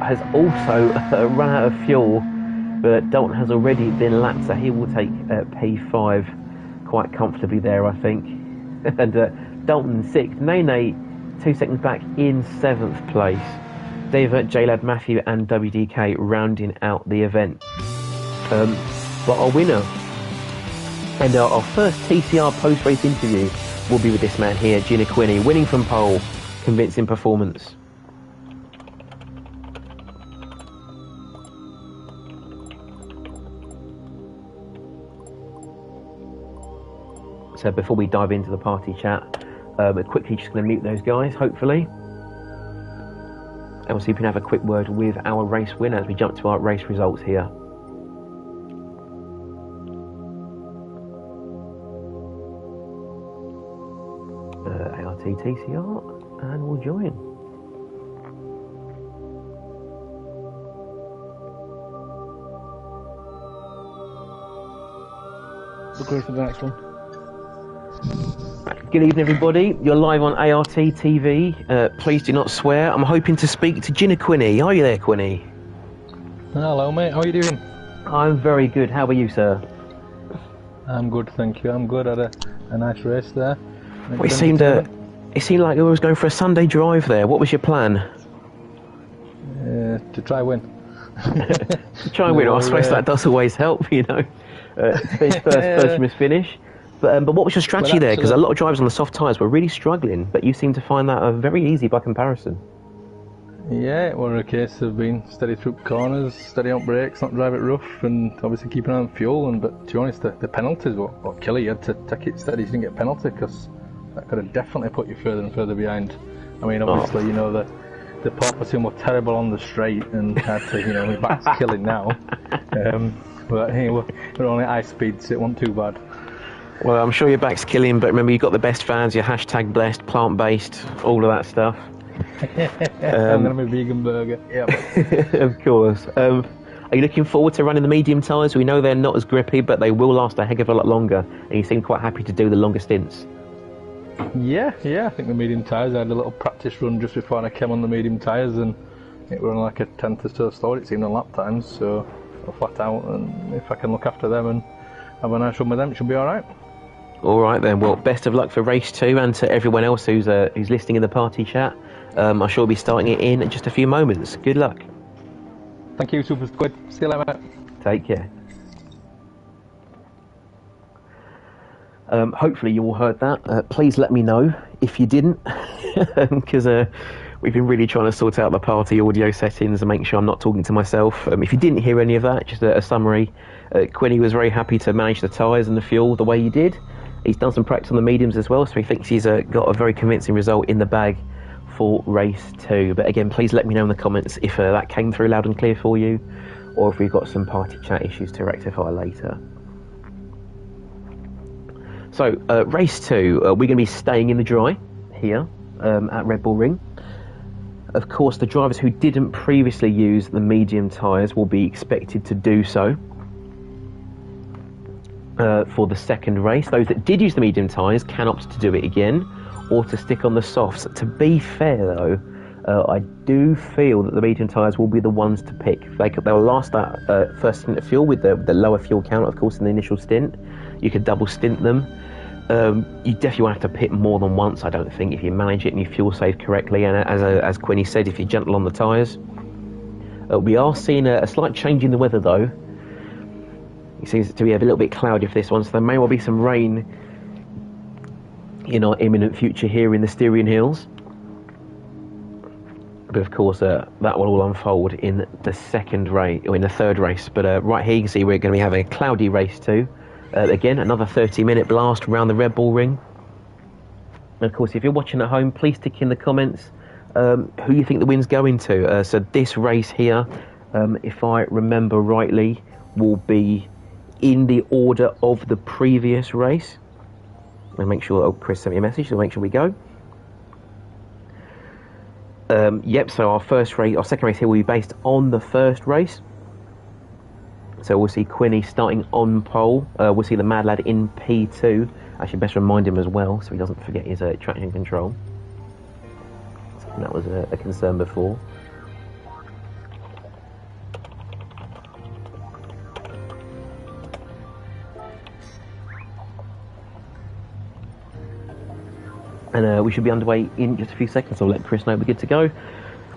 has also run out of fuel, but Dalton has already been lapped, so he will take P5 quite comfortably there, I think. And Dalton 6th, Nene 2 seconds back in 7th place. David, J-Lad, Matthew and WDK rounding out the event. But our winner And our first TCR post-race interview will be with this man here, Gina Quinney, winning from pole, convincing performance. So before we dive into the party chat, we're quickly just going to mute those guys, hopefully. And we'll see if we can have a quick word with our race winner as we jump to our race results here. ART TCR, and we'll join. We'll go for the next one. Good evening, everybody. You're live on ART TV. Please do not swear. I'm hoping to speak to Gina Quinney. Are you there, Quinney? Hello, mate. How are you doing? I'm very good. How are you, sir? I'm good, thank you. I'm good. Had a nice race there. Well, it seemed like you was going for a Sunday drive there. What was your plan? To try win. To try and win. I suppose that does always help, you know. First finish. But what was your strategy there? Because a lot of drivers on the soft tyres were really struggling, but you seem to find that very easy by comparison. Yeah, it was a case of being steady through corners, steady on brakes, not drive it rough, and obviously keeping on fuel. But to be honest, the penalties were killer. You had to take it steady so you didn't get a penalty, because that could have definitely put you further and further behind. I mean, obviously, you know, the porpoising were terrible on the straight, and had to, you know, my back's killing now. But hey, we're only at high speed, so it wasn't too bad. Well, I'm sure your back's killing, but remember, you've got the best fans, you're hashtag blessed, plant-based, all of that stuff. I'm going to be vegan burger. Yeah. Of course. Are you looking forward to running the medium tyres? We know they're not as grippy, but they will last a heck of a lot longer, and you seem quite happy to do the longer stints. Yeah, I think the medium tyres, I had a little practice run just before I came on the medium tyres, and it were on like a tenth or so slower, it seemed, on lap times, so I'm flat out, and if I can look after them and have a nice run with them, it should be alright. All right then. Well, best of luck for race 2, and to everyone else who's listening in the party chat. I shall be starting it in just a few moments. Good luck. Thank you, SuperSquid. See you later, mate. Take care. Hopefully you all heard that. Please let me know if you didn't, because we've been really trying to sort out the party audio settings and make sure I'm not talking to myself. If you didn't hear any of that, just a summary. Quinney was very happy to manage the tyres and the fuel the way he did. He's done some practice on the mediums as well, so he thinks he's got a very convincing result in the bag for race 2. But again, please let me know in the comments if that came through loud and clear for you, or if we've got some party chat issues to rectify later. So, race 2, we're going to be staying in the dry here at Red Bull Ring. Of course, the drivers who didn't previously use the medium tyres will be expected to do so for the second race. Those that did use the medium tyres can opt to do it again, or to stick on the softs. To be fair though, I do feel that the medium tyres will be the ones to pick. They'll last that first stint of fuel with the lower fuel count, of course, in the initial stint. You could double stint them. You definitely won't have to pit more than once, I don't think, if you manage it and you fuel save correctly. And as Quinney said, if you're gentle on the tyres. We are seeing a slight change in the weather though. It seems to be a little bit cloudy for this one, so there may well be some rain in our imminent future here in the Styrian Hills. But of course, that will all unfold in the second race, or in the third race. But right here you can see we're going to be having a cloudy race too. Again, another 30-minute blast around the Red Bull Ring. And of course, if you're watching at home, please stick in the comments who you think the win's going to. So this race here, if I remember rightly, will be in the order of the previous race. And make sure, Chris sent me a message, so make sure we go. Yep, so our second race here will be based on the first race. So we'll see Quinney starting on pole. We'll see the Mad Lad in P2. Actually, best remind him as well, so he doesn't forget his traction control. Something that was a concern before. And we should be underway in just a few seconds. I'll let Chris know we're good to go.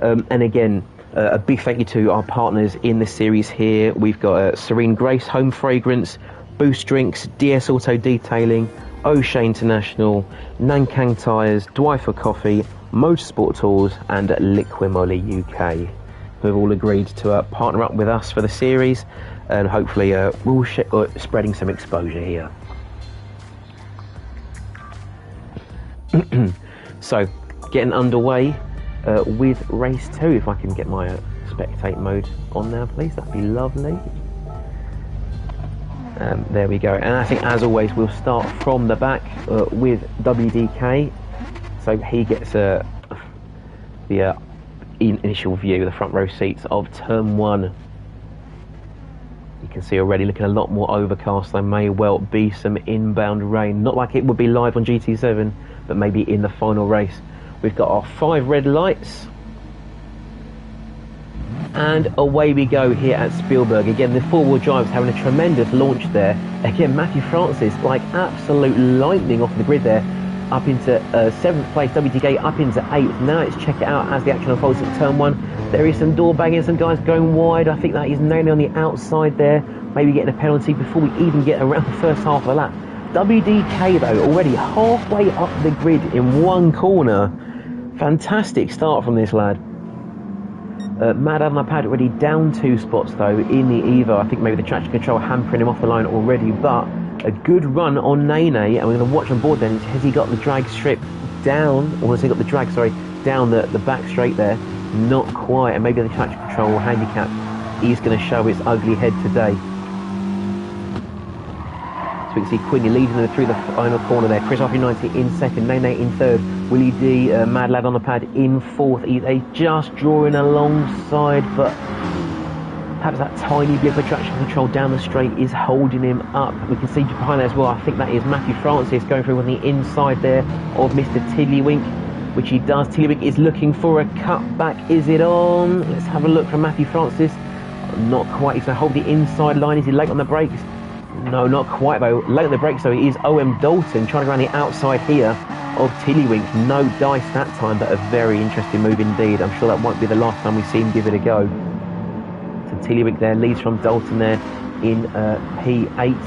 And again, a big thank you to our partners in the series here. We've got Serene Grace Home Fragrance, Boost Drinks, DS Auto Detailing, O'Shea International, Nankang Tyres, Dwifer Coffee, Motorsport Tools and Liquimoly UK, who have all agreed to partner up with us for the series, and hopefully we'll spreading some exposure here. So, getting underway with race 2. If I can get my spectate mode on now, please, that'd be lovely. There we go. And I think, as always, we'll start from the back with WDK. So he gets the initial view, the front row seats of Turn 1. You can see already looking a lot more overcast. There may well be some inbound rain. Not like it would be live on GT7, but maybe in the final race. We've got our 5 red lights. And away we go here at Spielberg. Again, the 4-wheel drive is having a tremendous launch there. Again, Matthew Francis, like absolute lightning off the grid there. Up into 7th place, WDK up into 8th. Now let's check it out as the action unfolds at Turn 1. There is some door banging, some guys going wide. I think that is mainly on the outside there. Maybe getting a penalty before we even get around the first half of the lap. WDK though, already halfway up the grid in one corner. Fantastic start from this lad. Mad Adam Pad already down 2 spots though in the Evo. I think maybe the traction control hampering him off the line already, but a good run on Nene, and we're going to watch on board then. Has he got the drag strip down, or has he got the drag, sorry, down the back straight there? Not quite, and maybe the traction control handicap is going to show its ugly head today. So we can see Quinny leading them through the final corner there. Chris RP90 in 2nd, Nene in 3rd. Willie D, Mad Lad on the pad in 4th. He's just drawing alongside, but perhaps that tiny blip of traction control down the straight is holding him up. We can see behind there as well, I think that is Matthew Francis going through on the inside there of Mr. Tiddlywink, which he does. Tiddlywink is looking for a cutback. Is it on? Let's have a look from Matthew Francis. Not quite. He's going to hold the inside line. Is he late on the brakes? No, not quite though. Late on the brakes though, it is OM Dalton trying to go around the outside here of Tiddlywink. No dice that time, but a very interesting move indeed. I'm sure that won't be the last time we see him give it a go. So Tiddlywink there leads from Dalton there in P8.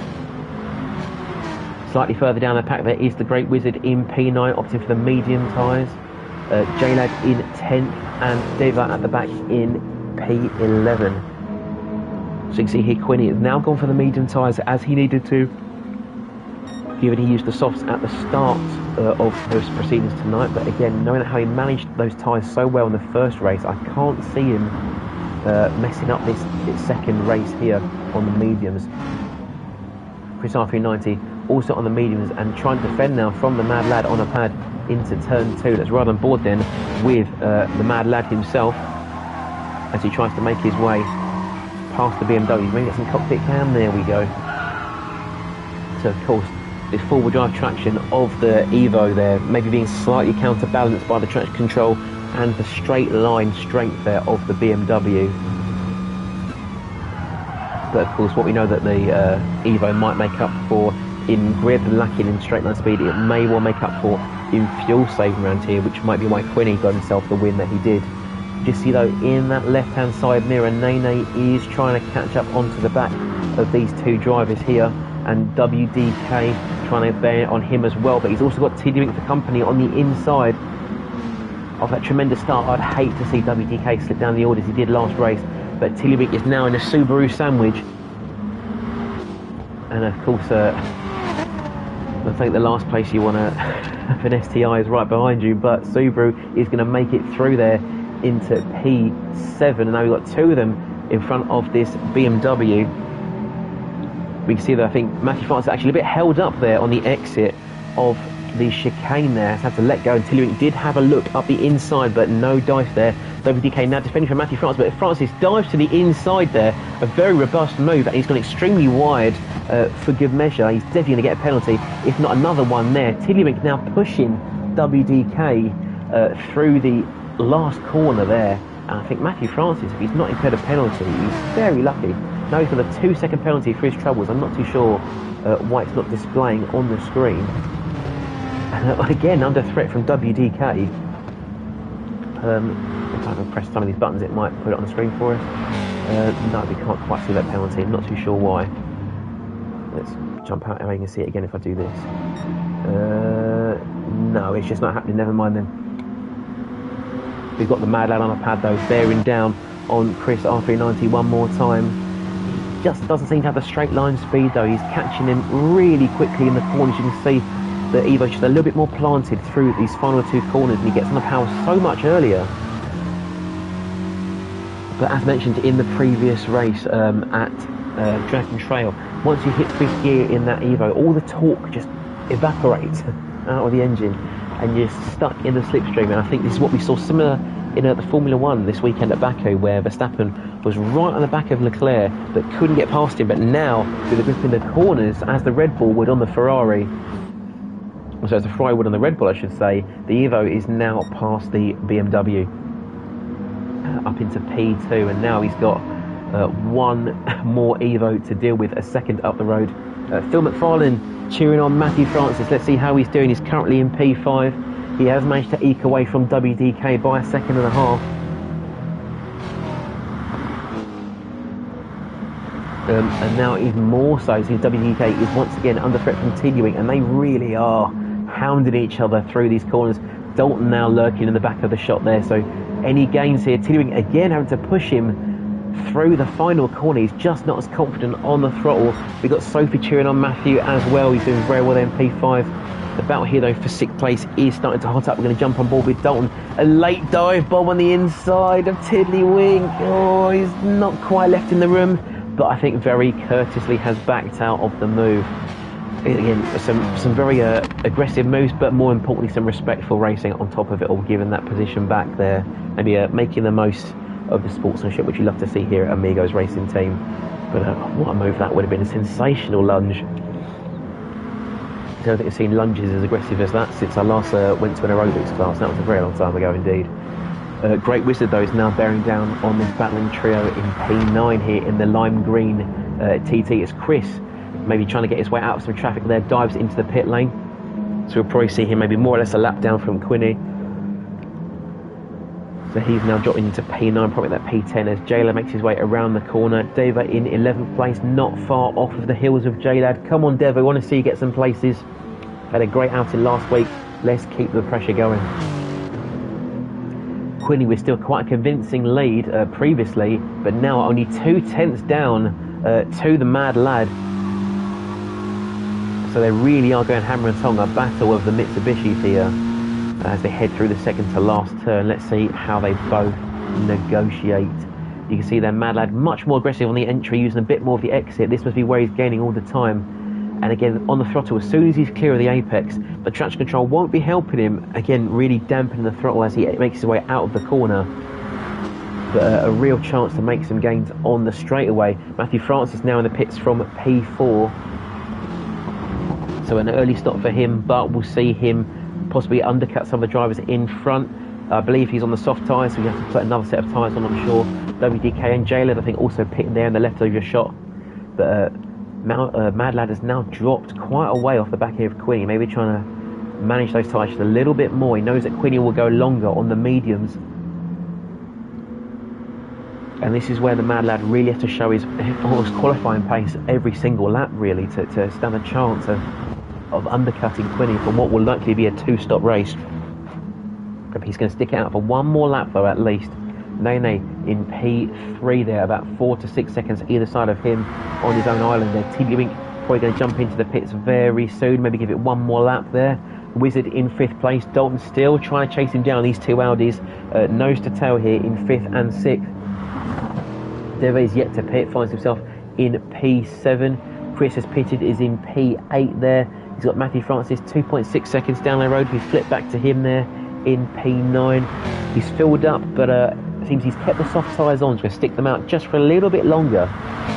Slightly further down the pack there is the Great Wizard in P9, opting for the medium tyres. J-Lad in 10th and Deva at the back in P11. So you can see here Quinny has now gone for the medium tyres as he needed to, given he used the softs at the start of those proceedings tonight. But again, knowing how he managed those tyres so well in the first race, I can't see him messing up this second race here on the mediums. Chris R390 also on the mediums and trying to defend now from the Mad Lad on a pad into Turn 2. Let's ride on board then with the Mad Lad himself as he tries to make his way past the BMW. Maybe get some cockpit cam. There we go. So of course this 4-wheel drive traction of the Evo there maybe being slightly counterbalanced by the traction control and the straight line strength there of the BMW. But of course what we know that the Evo might make up for in grip and lacking in straight line speed, it may well make up for in fuel saving around here, which might be why Quinny got himself the win that he did. Just see though in that left hand side mirror, Nene is trying to catch up onto the back of these 2 drivers here, and WDK trying to bear on him as well, but he's also got Tiddlywink for company on the inside of that tremendous start. I'd hate to see WDK slip down the order as he did last race, but Tiddlywink is now in a Subaru sandwich, and of course I think the last place you want to have an STI is right behind you, but Subaru is going to make it through there into P7, and now we've got 2 of them in front of this BMW. We can see that I think Matthew Francis actually a bit held up there on the exit of the chicane there. Has had to let go, and Tiddlywink did have a look up the inside, but no dice there. WDK now defending from Matthew Francis, but Francis dives to the inside there. A very robust move, and he's gone extremely wide for good measure. He's definitely going to get a penalty, if not another one there. Tiddlywink now pushing WDK through the last corner there, and I think Matthew Francis, if he's not incurred a penalty, he's very lucky. Now he's got a 2-second penalty for his troubles. I'm not too sure why it's not displaying on the screen. And again, under threat from WDK. If I can press some of these buttons, it might put it on the screen for us. No, we can't quite see that penalty. I'm not too sure why. Let's jump out and you can see it again if I do this. No, it's just not happening. Never mind then. We've got the Mad Lad on a pad though, bearing down on Chris R390 one more time. He just doesn't seem to have the straight line speed though. He's catching him really quickly in the corners. You can see that Evo's just a little bit more planted through these final two corners, and he gets on the power so much earlier. But as mentioned in the previous race at Dragon Trail, once you hit fifth gear in that Evo, all the torque just evaporates out of the engine and you're stuck in the slipstream. And I think this is what we saw similar in the Formula 1 this weekend at Baku, where Verstappen was right on the back of Leclerc but couldn't get past him. But now, with the grip in the corners, as the Red Bull would on the Ferrari, so as the Ferrari would on the Red Bull I should say, the Evo is now past the BMW up into P2, and now he's got one more Evo to deal with, a second up the road. Phil McFarlane cheering on Matthew Francis. Let's see how he's doing. He's currently in P5. He has managed to eke away from WDK by a second and a half. And now even more so, since WDK is once again under threat from Tiddewing, and they really are hounding each other through these corners. Dalton now lurking in the back of the shot there, so any gains here, Tiddewing again having to push him through the final corner. He's just not as confident on the throttle. We've got Sophie cheering on Matthew as well. He's doing very well there in P5. The battle here though for sixth place is starting to hot up. We're going to jump on board with Dalton. A late dive bomb on the inside of Tiddlywink. Oh, he's not quite left in the room, but I think very courteously has backed out of the move. Again, some very aggressive moves, but more importantly some respectful racing on top of it all, given that position back there. Maybe making the most of the sportsmanship, which you love to see here at Amigos Racing Team. But what a move that would have been. A sensational lunge. I don't think I've seen lunges as aggressive as that since I last went to an aerobics class. That was a very long time ago indeed. Great Wizard though is now bearing down on this battling trio in P9 here in the lime green TT. It's Chris maybe trying to get his way out of some traffic there, dives into the pit lane. So we'll probably see him maybe more or less a lap down from Quinny. So he's now dropping into P9, probably that P10 as Jayla makes his way around the corner. Deva in 11th place, not far off of the heels of Jaylad. Come on Deva, we want to see you get some places. Had a great outing last week. Let's keep the pressure going. Quinny was still quite a convincing lead previously, but now only 2 tenths down to the Mad Lad. So they really are going hammer and tong, a battle of the Mitsubishis here as they head through the second to last turn. Let's see how they both negotiate. You can see their Mad Lad much more aggressive on the entry, using a bit more of the exit. This must be where he's gaining all the time. And again, on the throttle, as soon as he's clear of the apex, the traction control won't be helping him. Again, really dampening the throttle as he makes his way out of the corner. But a real chance to make some gains on the straightaway. Matthew Francis now in the pits from P4. So an early stop for him, but we'll see him possibly undercut some of the drivers in front. I believe he's on the soft tyres, so you have to put another set of tyres on, I'm sure. WDK and Jaylad, I think, also pitting there in the left of your shot. But Mad Lad has now dropped quite a way off the back here of Quinny, maybe trying to manage those tyres just a little bit more. He knows that Quinny will go longer on the mediums. And this is where the Mad Lad really has to show his almost qualifying pace every single lap, really, to stand a chance of undercutting Quinny for what will likely be a 2-stop race. But he's going to stick it out for one more lap, though, at least. Nene in P3 there, about 4 to 6 seconds either side of him on his own island there. Tiddlywink probably going to jump into the pits very soon, maybe give it one more lap there. Wizard in 5th place, Dalton still trying to chase him down, these two Audis, nose to tail here in 5th and 6th. Deva is yet to pit, finds himself in P7. Chris has pitted, is in P8 there. He's got Matthew Francis 2.6 seconds down the road. We flip back to him there in P9. He's filled up, but it seems he's kept the soft tyres on, so we'll stick them out just for a little bit longer.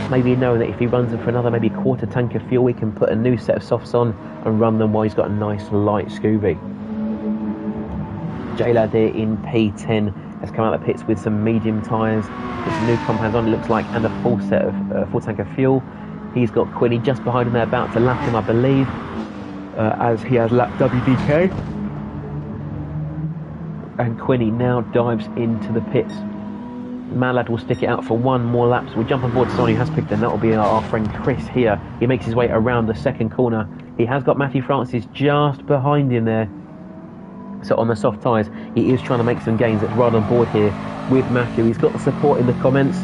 Maybe knowing that if he runs them for another maybe quarter tank of fuel, he can put a new set of softs on and run them while he's got a nice light Scooby. Jaylad there in P10 has come out of the pits with some medium tyres, with some new compounds on, it looks like, and a full set of full tank of fuel. He's got Quinny just behind him there, about to lap him, I believe, as he has lapped WDK. And Quinny now dives into the pits. Mad Lad will stick it out for one more lap. So we'll jump on board Sonny has picked, and that will be our friend Chris here. He makes his way around the second corner. He has got Matthew Francis just behind him there. So on the soft tyres, he is trying to make some gains. Let's ride on board here with Matthew. He's got the support in the comments.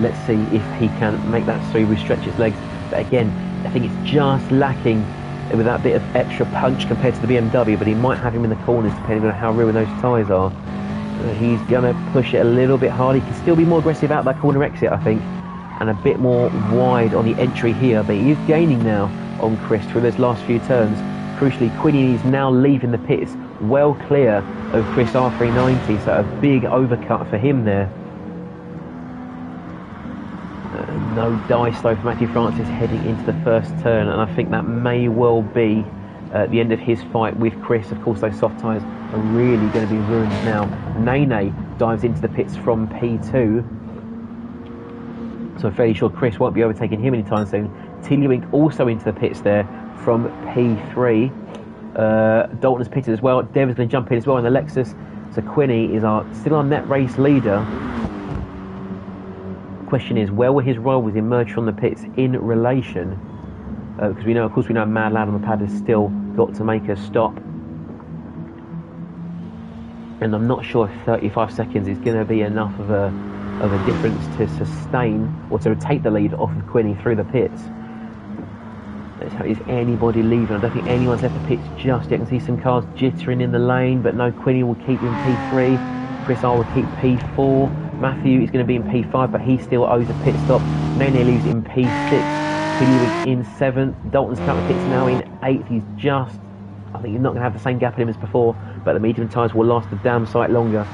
Let's see if he can make that through with stretch his legs. But again, I think it's just lacking with that bit of extra punch compared to the BMW, but he might have him in the corners depending on how real those tyres are. He's going to push it a little bit hard. He can still be more aggressive out that corner exit, I think, and a bit more wide on the entry here, but he is gaining now on Chris through those last few turns. Crucially, Quinny is now leaving the pits well clear of Chris R390, so a big overcut for him there. No dice though for Matthew Francis heading into the first turn, and I think that may well be the end of his fight with Chris. Of course, those soft tyres are really going to be ruined now. Nene dives into the pits from P2, so I'm fairly sure Chris won't be overtaking him anytime soon. Tiddlywink also into the pits there from P3. Dalton's pitted as well. Deva's going to jump in as well in the Lexus. So Quinny is still our net race leader. Question is, where will his rivals emerge from the pits in relation? Because we know, of course, we know Mad Lad on the pad has still got to make a stop, and I'm not sure if 35 seconds is going to be enough of a difference to sustain or to take the lead off of Quinny through the pits. Is anybody leaving? I don't think anyone's left the pits just yet. I can see some cars jittering in the lane, but no, Quinny will keep in P3. Chris R will keep P4. Matthew is going to be in P5, but he still owes a pit stop. Nene leaves in P6. Tiddlywink in 7th. Dalton's cut the pits now in 8th. He's just, I think he's not going to have the same gap in him as before, but the medium tyres will last a damn sight longer.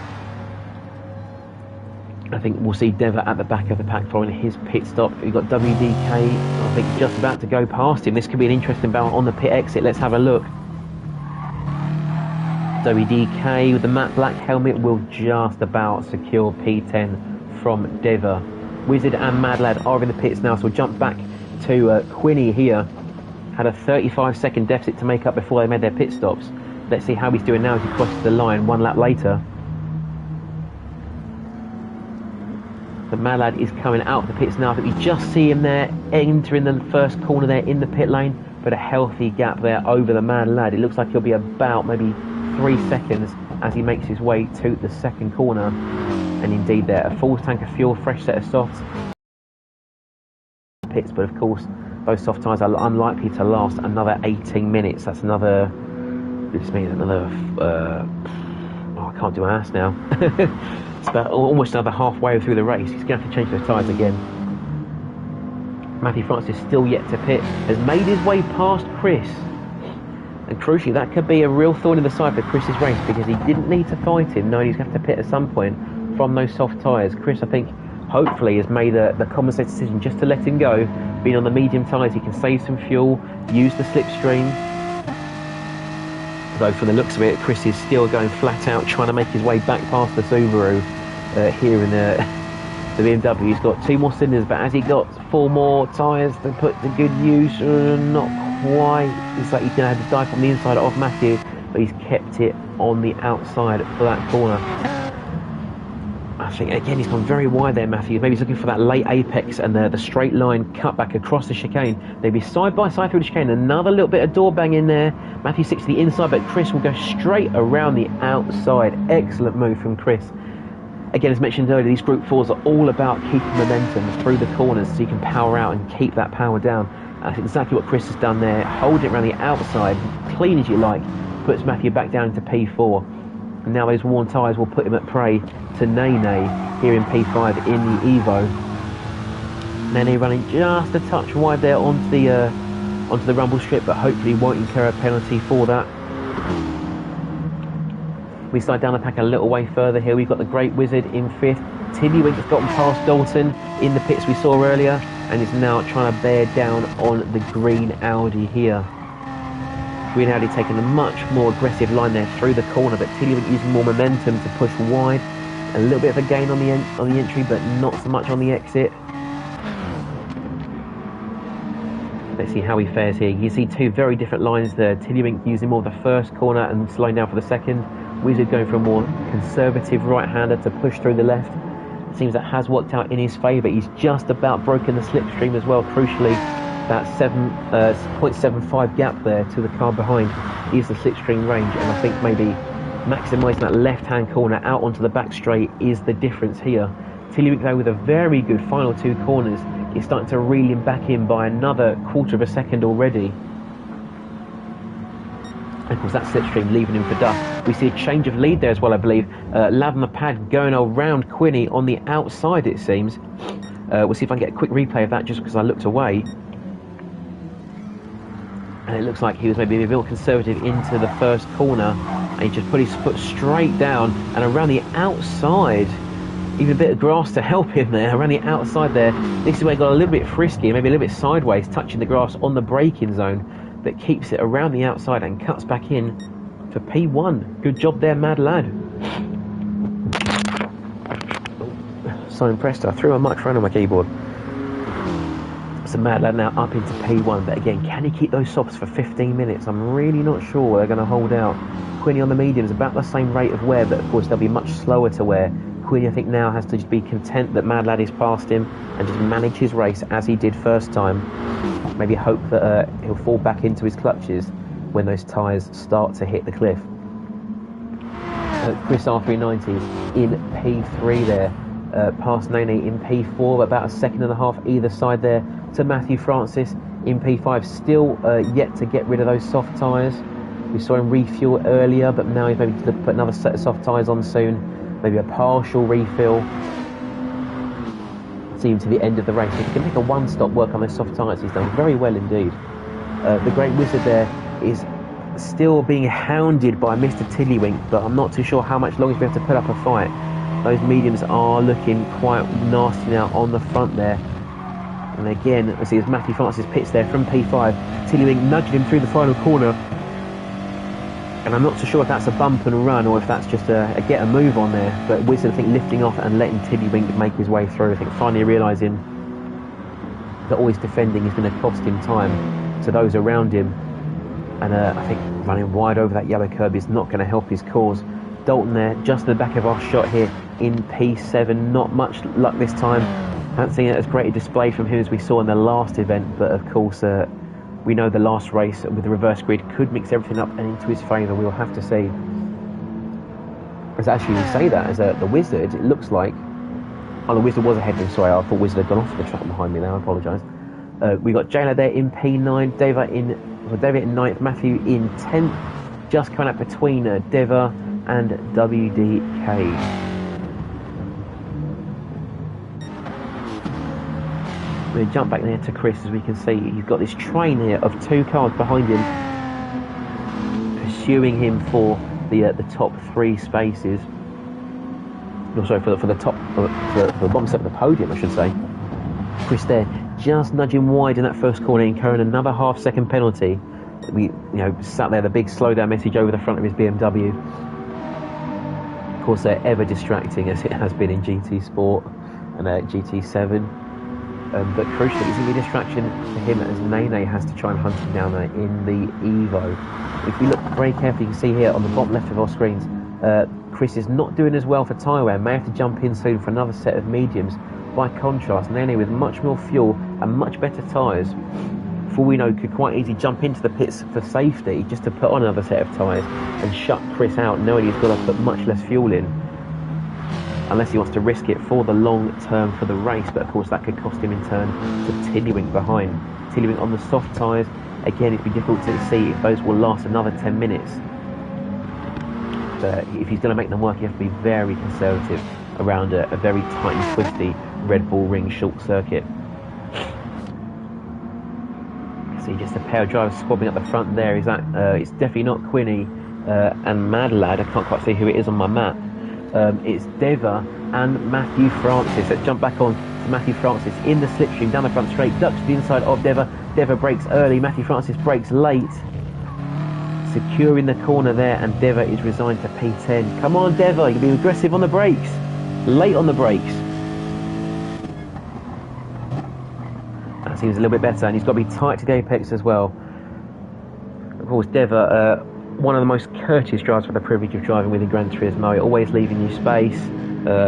I think we'll see Deva at the back of the pack following his pit stop. We've got WDK, I think, just about to go past him. This could be an interesting battle on the pit exit. Let's have a look. WDK with the matte black helmet will just about secure P10 from Deva. Wizard and Mad Lad are in the pits now, so we'll jump back to Quinny here. Had a 35-second deficit to make up before they made their pit stops. Let's see how he's doing now as he crosses the line one lap later. The Mad Lad is coming out of the pits now. I think we just see him there entering the first corner there in the pit lane, but a healthy gap there over the Mad Lad. It looks like he'll be about maybe 3 seconds as he makes his way to the second corner. And indeed there, a full tank of fuel, fresh set of softs. Pits, but of course those soft tyres are unlikely to last another 18 minutes. That's another, this means another, I can't do an ass now. It's about almost another halfway through the race. He's going to have to change those tyres again. Matthew Francis still yet to pit, has made his way past Chris. And crucially, that could be a real thorn in the side for Chris's race, because he didn't need to fight him, knowing he's going to have to pit at some point from those soft tyres. Chris, I think, hopefully has made the common sense decision just to let him go. Being on the medium tyres, he can save some fuel, use the slipstream. Though from the looks of it, Chris is still going flat out, trying to make his way back past the Subaru here in the BMW. He's got 2 more cylinders, but has he got 4 more tyres to put to good use? Not quite. It's like he's going to have to dive from the inside of Matthew, but he's kept it on the outside for that corner. I think, again, he's gone very wide there, Matthew. Maybe he's looking for that late apex and the straight line cut back across the chicane. They'll be side by side through the chicane. Another little bit of door bang in there. Matthew sticks to the inside, but Chris will go straight around the outside. Excellent move from Chris. Again, as mentioned earlier, these Group 4s are all about keeping momentum through the corners so you can power out and keep that power down. That's exactly what Chris has done there. Hold it around the outside, clean as you like, puts Matthew back down into P4. And now those worn tyres will put him at prey to Nene here in P5 in the Evo. Nene running just a touch wide there onto the rumble strip, but hopefully won't incur a penalty for that. We slide down the pack a little way further here. We've got the Great Wizard in 5th. Tiddlywink has gotten past Dalton in the pits we saw earlier, and is now trying to bear down on the green Audi here. Green Audi taking a much more aggressive line there through the corner, but Tiddlywink using more momentum to push wide. A little bit of a gain on the entry, but not so much on the exit. Let's see how he fares here. You see 2 very different lines there. Tiddlywink using more of the first corner and slowing down for the second. Wizard going for a more conservative right-hander to push through the left. Seems that has worked out in his favour. He's just about broken the slipstream as well. Crucially, that 0.75 gap there to the car behind is the slipstream range, and I think maybe maximising that left-hand corner out onto the back straight is the difference here. Tiddlywink though with a very good final 2 corners is starting to reel him back in by another quarter of a second already. Of course, that slipstream leaving him for dust. We see a change of lead there as well, I believe. Lavamapad going around Quinny on the outside, it seems. We'll see if I can get a quick replay of that just because I looked away. And it looks like he was maybe a bit more conservative into the first corner. And he just put his foot straight down and around the outside. Even a bit of grass to help him there, around the outside there. This is where he got a little bit frisky, maybe a little bit sideways, touching the grass on the braking zone. That keeps it around the outside and cuts back in for P1. Good job there, Mad Lad. So impressed, I threw a microphone on my keyboard. So Mad Lad now up into P1, but again, can he keep those softs for 15 minutes? I'm really not sure they're going to hold out. Quinny on the mediums, about the same rate of wear, but of course they'll be much slower to wear. Quinny, I think, now has to just be content that Mad Lad is past him and just manage his race as he did first time. Maybe hope that he'll fall back into his clutches when those tyres start to hit the cliff. Chris R390 in P3 there, past Nene in P4, about a second and a half either side there to Matthew Francis in P5. Still yet to get rid of those soft tyres. We saw him refuel earlier, but now he's maybe to put another set of soft tyres on soon. Maybe a partial refill. See him to the end of the race. If he can make a one-stop work on those soft tyres, he's done very well indeed. The Great Wizard there is still being hounded by Mr. Tiddlywink, but I'm not too sure how much longer he's going to have to put up a fight. Those mediums are looking quite nasty now on the front there. And again, I see as Matthew Francis pits there from P5. Tiddlywink nudged him through the final corner. And I'm not so sure if that's a bump and run or if that's just a get a move on there. But Wizard, I think, lifting off and letting Tiddlywink make his way through. I think finally realising that all his defending is going to cost him time to those around him. And I think running wide over that yellow curb is not going to help his cause. Dalton there, just in the back of our shot here in P7. Not much luck this time. I haven't seen as great a display from him as we saw in the last event. But of course, we know the last race with the reverse grid could mix everything up and into his favour. We'll have to see. As actually we say that, as the Wizard, it looks like... Oh, the Wizard was ahead of him. Sorry, I thought Wizard had gone off the track behind me there. I apologise. We got Jayla there in P9, Deva in 9th, Matthew in 10th. Just coming up between Deva and WDK. We'll jump back there to Chris. As we can see, he's got this train here of 2 cars behind him pursuing him for the top 3 spaces. Oh, sorry, for the top, for the bottom step of the podium, I should say. Chris there just nudging wide in that first corner, incurring another half-second penalty. We, sat there, the big slow-down message over the front of his BMW. Of course, they're ever distracting, as it has been in GT Sport and GT7. But crucially, it's going to be a distraction for him as Nene has to try and hunt him down there in the Evo. If we look very carefully, you can see here on the bottom left of our screens, Chris is not doing as well for tyre wear. May have to jump in soon for another set of mediums. By contrast, Nene with much more fuel and much better tyres, for all we know, could quite easily jump into the pits for safety just to put on another set of tyres and shut Chris out, knowing he's got to put much less fuel in. Unless he wants to risk it for the long term for the race, but of course that could cost him in turn to Tiddlywink behind. Tiddlywink on the soft tyres. Again, it'd be difficult to see if those will last another 10 minutes. But if he's going to make them work, he has to be very conservative around a very tight and twisty Red Bull Ring short circuit. See just a pair of drivers squabbling up the front there. Is that it's definitely not Quinny and Mad Lad. I can't quite see who it is on my map. It's Deva and Matthew Francis. Let's jump back on to Matthew Francis in the slipstream down the front straight, ducks to the inside of Deva. Deva brakes early, Matthew Francis brakes late, securing the corner there, and Deva is resigned to P10. Come on, Deva, you can be aggressive on the brakes, late on the brakes. That seems a little bit better, and he's got to be tight to the apex as well. Of course, Deva one of the most courteous drivers for the privilege of driving within Gran Turismo, always leaving you space,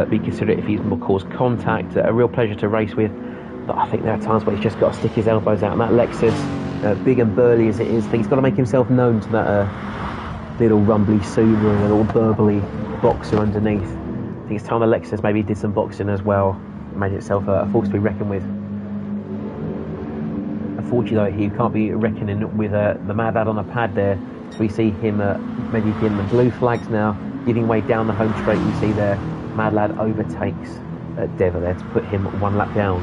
be considerate if he's more cause contact, a real pleasure to race with. But I think there are times where he's just got to stick his elbows out, and that Lexus, big and burly as it is, I think he's got to make himself known to that little rumbly Subaru and a little burbly Boxer underneath. I think it's time the Lexus maybe did some boxing as well, made itself a force to be reckoned with. Unfortunately, though, he can't be reckoning with the Mad Lad on the pad there. So we see him maybe getting the blue flags now, giving way down the home straight. You see there, Mad Lad overtakes Deva there to put him one lap down.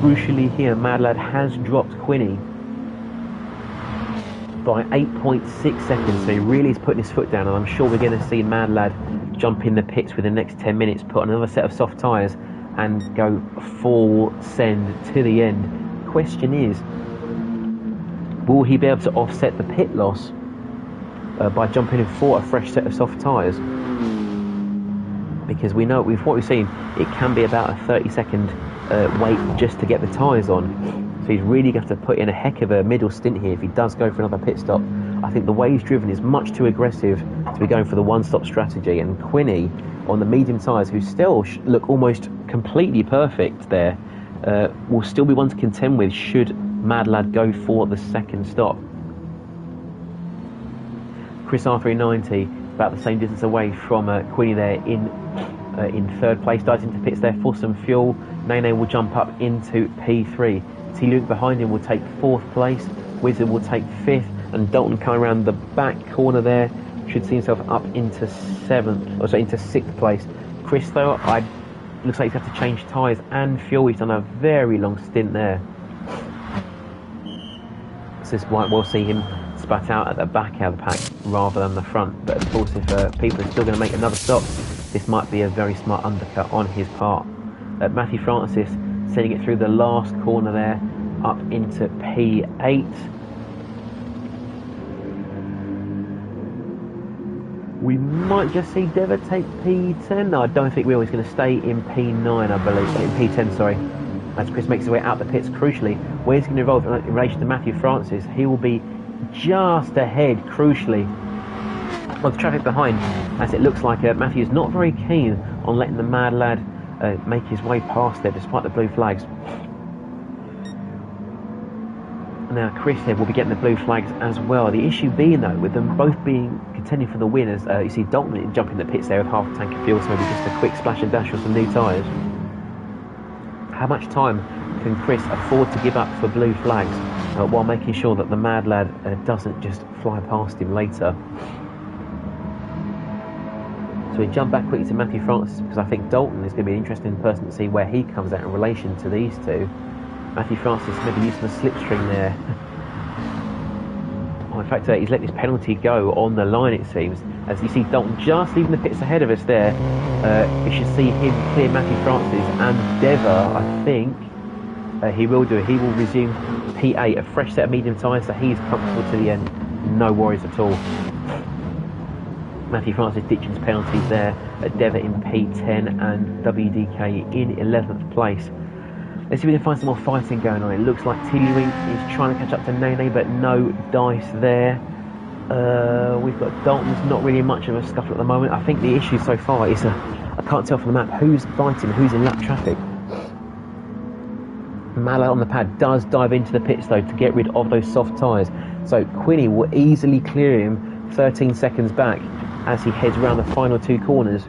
Crucially here, Mad Lad has dropped Quinny by 8.6 seconds, so he really is putting his foot down, and I'm sure we're going to see Mad Lad jump in the pits within the next 10 minutes, put on another set of soft tyres and go full send to the end. Question is, will he be able to offset the pit loss by jumping in for a fresh set of soft tyres? Because we know with what we've seen, it can be about a 30-second wait just to get the tyres on. So he's really going to have to put in a heck of a middle stint here if he does go for another pit stop. I think the way he's driven is much too aggressive to be going for the one-stop strategy. And Quinny, on the medium tyres, who still look almost completely perfect there, will still be one to contend with should Mad Lad go for the second stop. Chris R390 about the same distance away from Quinny there in third place, dives into pits there for some fuel. Nene will jump up into P3. T. Luke behind him will take fourth place. Wizard will take fifth, and Dalton coming around the back corner there should see himself up into into sixth place. Chris, though, looks like he's have to change tyres and fuel. He's done a very long stint there. So this might well see him spat out at the back of the pack rather than the front. But of course, if people are still going to make another stop, this might be a very smart undercut on his part. Matthew Francis sending it through the last corner there, up into P8. We might just see Deva take P10. No, I don't think we are. He's going to stay in P9, I believe. In P10, sorry. As Chris makes his way out the pits, crucially, where he's going to evolve in relation to Matthew Francis, he will be just ahead, crucially, of the traffic behind, as it looks like Matthew's not very keen on letting the Mad Lad make his way past there, despite the blue flags. Now Chris here will be getting the blue flags as well. The issue being, though, with them both being contending for the winners, you see Dalton jumping the pits there with half a tank of fuel, so maybe just a quick splash and dash with some new tyres. How much time can Chris afford to give up for blue flags while making sure that the Mad Lad doesn't just fly past him later? So we jump back quickly to Matthew Francis, because I think Dalton is going to be an interesting person to see where he comes out in relation to these two. Matthew Francis maybe using the slipstream there. Oh, in fact, he's let this penalty go on the line, it seems. As you see Dalton just leaving the pits ahead of us there. We should see him clear Matthew Francis, and Deva, I think, he will do it. He will resume P8, a fresh set of medium tyres, so he's comfortable to the end. No worries at all. Matthew Francis ditching his penalties there. Deva in P10 and WDK in 11th place. Let's see if we can find some more fighting going on. It looks like Tiddlywink is trying to catch up to Nene, but no dice there. We've got Dalton's not really much of a scuffle at the moment. I think the issue so far is I can't tell from the map who's fighting, who's in lap traffic. Mala on the pad does dive into the pits though to get rid of those soft tyres. So Quinny will easily clear him 13 seconds back as he heads around the final two corners.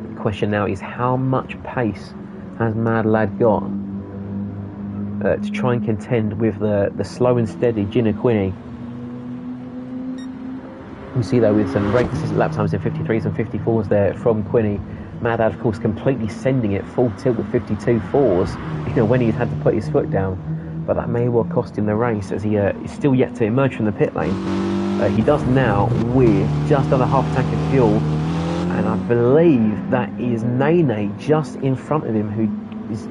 The question now is, how much pace has Mad Lad got to try and contend with the slow and steady Gina Quinny? We see though with some very consistent lap times in 53s and 54s there from Quinny. Mad Lad, of course, completely sending it full tilt with 52.4s, you know, when he's had to put his foot down. But that may well cost him the race, as he is still yet to emerge from the pit lane. He does now with just under half a tank of fuel, and I believe that is Nene just in front of him, who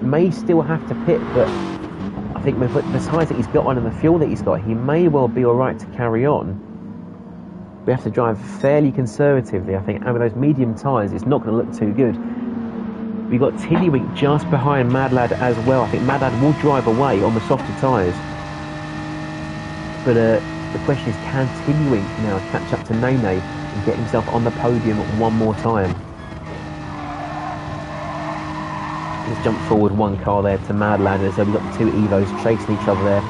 may still have to pit, but I think with the tyres that he's got on and the fuel that he's got, he may well be alright to carry on. We have to drive fairly conservatively, I think, and with those medium tyres, it's not going to look too good. We've got Tiddlywink just behind Mad Lad as well. I think Mad Lad will drive away on the softer tyres. But the question is, can Tiddlywink now catch up to Nene and get himself on the podium one more time? Let's jump forward one car there to Mad Lad. As we've got the two Evos chasing each other there.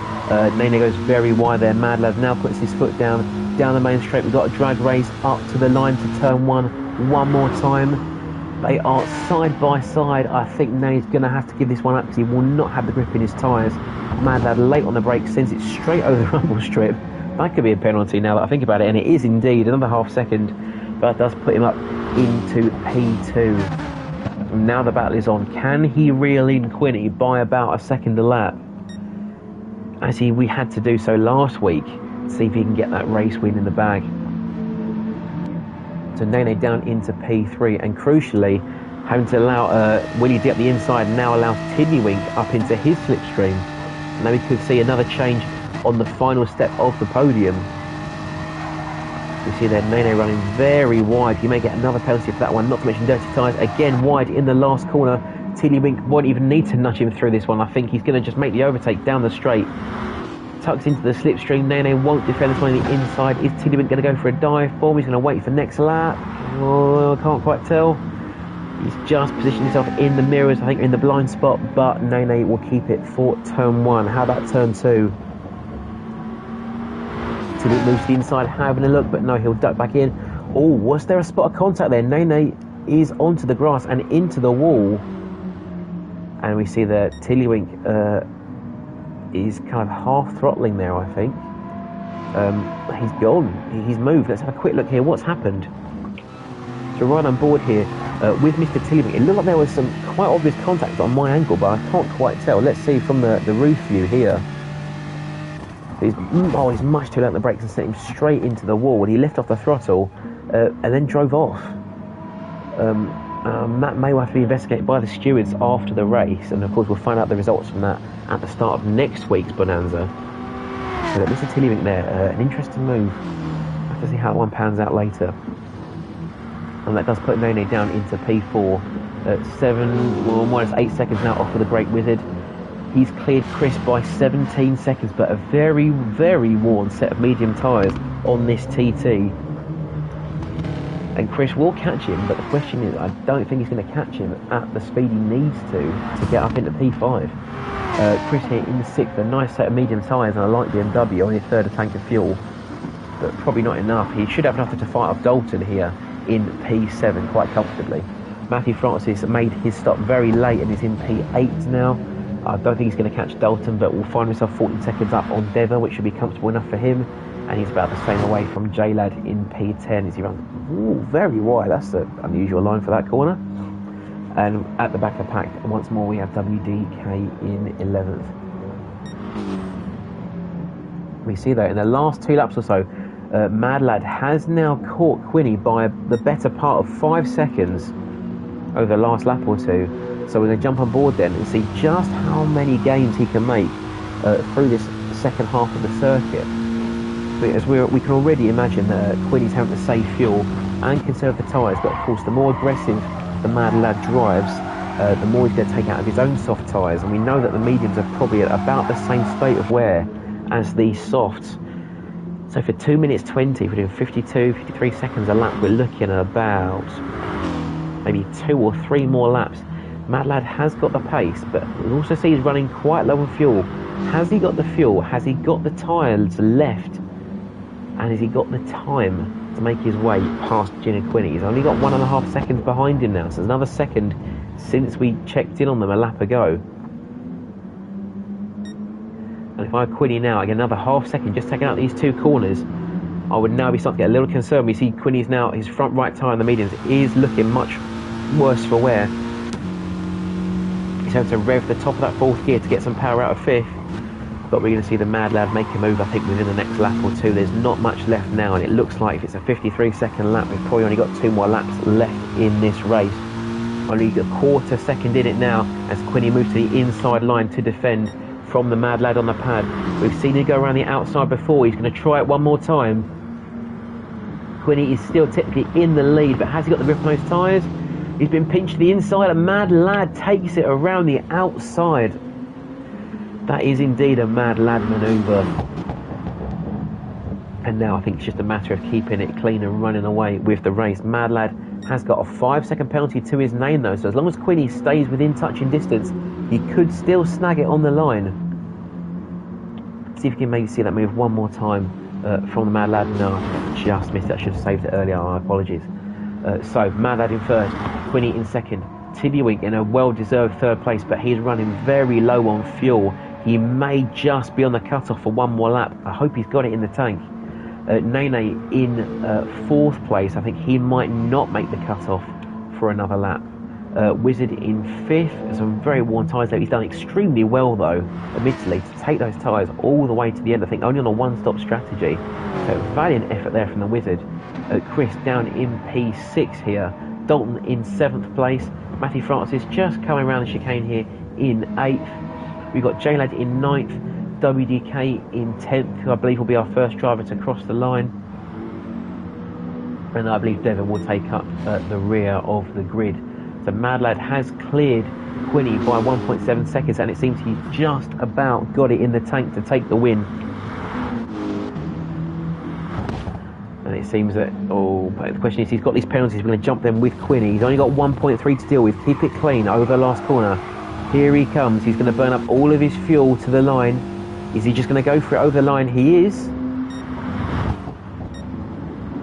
Nene goes very wide there. Mad Lad now puts his foot down the main straight. We've got a drag race up to the line to turn one more time. They are side by side. I think Nene's going to have to give this one up because he will not have the grip in his tyres. Mad Lad late on the brake, sends it straight over the rumble strip. That could be a penalty now that I think about it, and it is indeed another half second, but that does put him up into P2. Now the battle is on. Can he reel in Quinny by about a second a lap? As we had to do so last week, see if he can get that race win in the bag. So Nene down into P3, and crucially, having to allow Willie D up the inside, now allows Tiddlywink up into his slipstream. Now we could see another change on the final step of the podium. We see there Nene running very wide. He may get another penalty for that one, not to mention dirty tyres. Again wide in the last corner. Tiddlywink won't even need to nudge him through this one. I think he's going to just make the overtake down the straight. Tucks into the slipstream. Nene won't defend this one on the inside. Is Tiddlywink going to go for a dive bomb? He's going to wait for next lap. Oh, I can't quite tell. He's just positioned himself in the mirrors, I think, in the blind spot, but Nene will keep it for turn one. How about turn two? Tiddlywink moves to the inside, having a look, but no, he'll duck back in. Oh, was there a spot of contact there? Nene is onto the grass and into the wall. And we see that Tiddlywink is kind of half throttling there, I think. He's gone. He's moved. Let's have a quick look here. What's happened? So right on board here with Mr. Tiddlywink. It looked like there was some quite obvious contact on my angle, but I can't quite tell. Let's see from the roof view here. He's much too late on the brakes and sent him straight into the wall, and he left off the throttle and then drove off. That may have to be investigated by the stewards after the race, and of course we'll find out the results from that at the start of next week's Bonanza. So Mr. Tiddlywink there, an interesting move. We'll have to see how that one pans out later. And that does put Nene down into P4 at minus 8 seconds now off of the brake wizard. He's cleared Chris by 17 seconds, but a very, very worn set of medium tyres on this TT. And Chris will catch him, but the question is, I don't think he's going to catch him at the speed he needs to get up into P5. Chris here in the sixth, a nice set of medium tyres and a light BMW, only a third of tank of fuel, but probably not enough. He should have enough to fight off Dalton here in P7 quite comfortably. Matthew Francis made his stop very late and is in P8 now. I don't think he's going to catch Dalton, but will find himself 14 seconds up on Dever, which should be comfortable enough for him. And he's about the same away from J-Lad in P10 as he runs very wide. That's an unusual line for that corner. And at the back of the pack, once more, we have WDK in 11th. We see that in the last 2 laps or so, Mad Lad has now caught Quinny by the better part of 5 seconds over the last lap or two. So we're going to jump on board then and see just how many gains he can make through this second half of the circuit. As we can already imagine that Quinny's having to save fuel and conserve the tyres, but of course the more aggressive the Mad Lad drives, the more he's going to take out of his own soft tyres, and we know that the mediums are probably at about the same state of wear as these softs. So for 2 minutes 20, we're doing 52, 53 seconds a lap, we're looking at about maybe 2 or 3 more laps. Mad Lad has got the pace, but we also see he's running quite low on fuel. Has he got the fuel? Has he got the tyres left? And has he got the time to make his way past Gin and Quinny? He's only got 1.5 seconds behind him now, so there's another second since we checked in on them a lap ago. And if I had Quinny now, I get another half second just taking out these 2 corners, I would now be starting to get a little concerned. We see Quinny's now, his front right tyre in the mediums is looking much worse for wear. He's having to rev the top of that 4th gear to get some power out of 5th. But we're going to see the Mad Lad make a move, I think, within the next lap or 2. There's not much left now, and it looks like if it's a 53-second lap, we've probably only got 2 more laps left in this race. Only a quarter second in it now as Quinny moves to the inside line to defend from the Mad Lad on the pad. We've seen him go around the outside before. He's going to try it one more time. Quinny is still technically in the lead, but has he got the grip on those tyres? He's been pinched to the inside. A Mad Lad takes it around the outside. That is indeed a Mad Lad manoeuvre. And now I think it's just a matter of keeping it clean and running away with the race. Mad Lad has got a 5-second penalty to his name though, so as long as Quinny stays within touching distance, he could still snag it on the line. See if you can maybe see that move one more time from the Mad Lad. No, just missed it. I should have saved it earlier. My apologies. So Mad Lad in first, Quinny in second, Tiddlywink in a well-deserved third place, but he's running very low on fuel. He may just be on the cut-off for one more lap. I hope he's got it in the tank. Nene in fourth place. I think he might not make the cut-off for another lap. Wizard in fifth. Some very worn tyres there. He's done extremely well though, admittedly, to take those tyres all the way to the end. I think only on a one-stop strategy. So valiant effort there from the Wizard. Chris down in P6 here. Dalton in seventh place. Matthew Francis just coming around the chicane here in eighth. We've got J-Lad in ninth. WDK in 10th, who I believe will be our first driver to cross the line. And I believe Devon will take up the rear of the grid. So Mad Lad has cleared Quinny by 1.7 seconds, and it seems he's just about got it in the tank to take the win. And it seems that, the question is, he's got these penalties, we're going to jump them with Quinny. He's only got 1.3 to deal with. Keep it clean over the last corner. Here he comes. He's going to burn up all of his fuel to the line. Is he just going to go for it over the line? He is.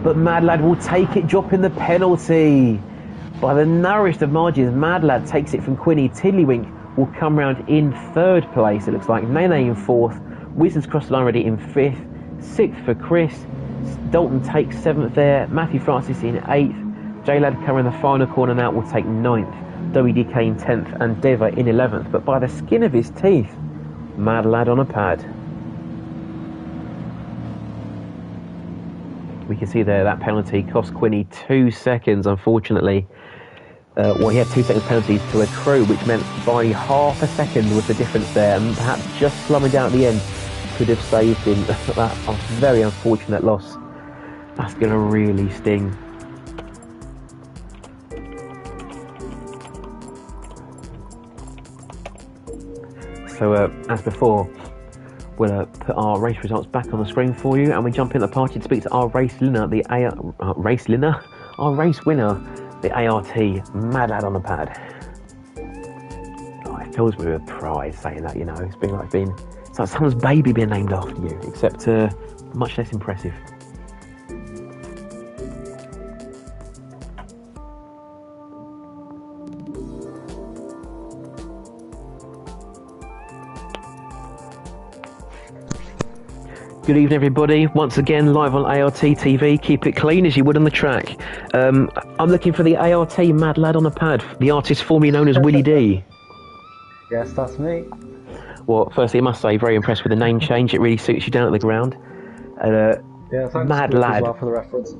But Mad Lad will take it, dropping the penalty. By the narrowest of margins, Mad Lad takes it from Quinny. Tiddlywink will come round in third place. It looks like Nene in fourth. Wizards crossed the line already in fifth. Sixth for Chris. Dalton takes seventh there. Matthew Francis in eighth. J-Lad coming in the final corner now will take ninth. WDK in 10th and Deva in 11th. But by the skin of his teeth, Mad Lad on a pad. We can see there that penalty cost Quinny 2 seconds, unfortunately. Well, he had 2 seconds penalties to accrue, which meant by half a second was the difference there, and perhaps just slumming down at the end could have saved him. That a very unfortunate loss. That's going to really sting. So, as before, we'll put our race results back on the screen for you, and we jump in the party to speak to our race winner, the ART Mad Lad on the pad. Oh, it fills me with pride saying that, you know. It's like someone's baby being named after you, except much less impressive. Good evening, everybody. Once again, live on ART TV. Keep it clean as you would on the track. I'm looking for the ART Mad Lad on the pad, the artist formerly known as Willie D. Yes, that's me. Well, firstly, I must say, very impressed with the name change. It really suits you down at the ground. Yeah, thanks Mad Lad. as well for the reference.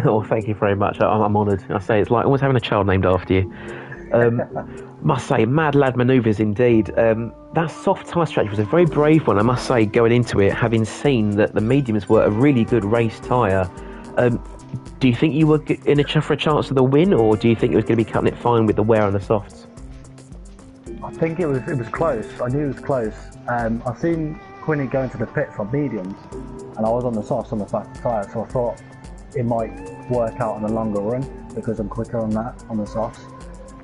Well, thank you very much. I'm honoured. I say it's like almost having a child named after you. Must say, Mad Lad manoeuvres indeed. That soft tyre strategy was a very brave one, I must say, going into it, having seen that the mediums were a really good race tyre. Do you think you were for a chance of the win, or do you think it was going to be cutting it fine with the wear on the softs? I think it was close. I knew it was close. I've seen Quinny go into the pit from mediums, and I was on the softs on the fast tyre, so I thought it might work out on the longer run because I'm quicker on the softs.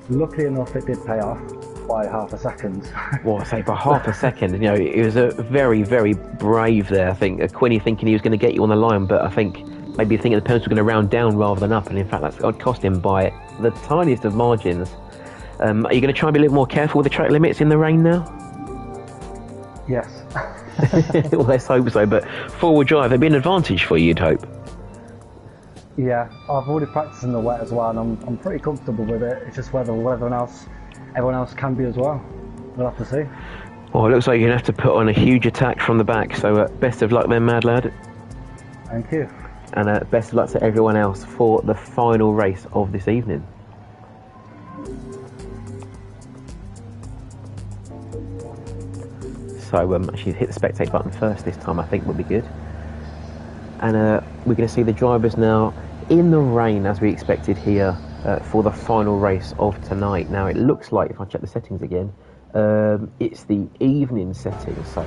Luckily enough, it did pay off by half a second. Well, I say by half a second. You know, it was a very, very brave there. I think Quinny thinking he was going to get you on the line, but I think maybe thinking the penalty was going to round down rather than up, and in fact that's cost him by the tiniest of margins. Are you going to try and be a little more careful with the track limits in the rain now? Yes. Well, let's hope so. But forward drive, it'd be an advantage for you, you'd hope. Yeah, I've already practiced in the wet as well, and I'm pretty comfortable with it. It's just whether everyone else can be as well. We'll have to see. Well, it looks like you're going to have to put on a huge attack from the back, so best of luck then, Mad Lad. Thank you. And best of luck to everyone else for the final race of this evening. So actually hit the spectate button first this time, I think would be good. And we're going to see the drivers now in the rain as we expected here for the final race of tonight. Now it looks like, if I check the settings again, it's the evening setting, so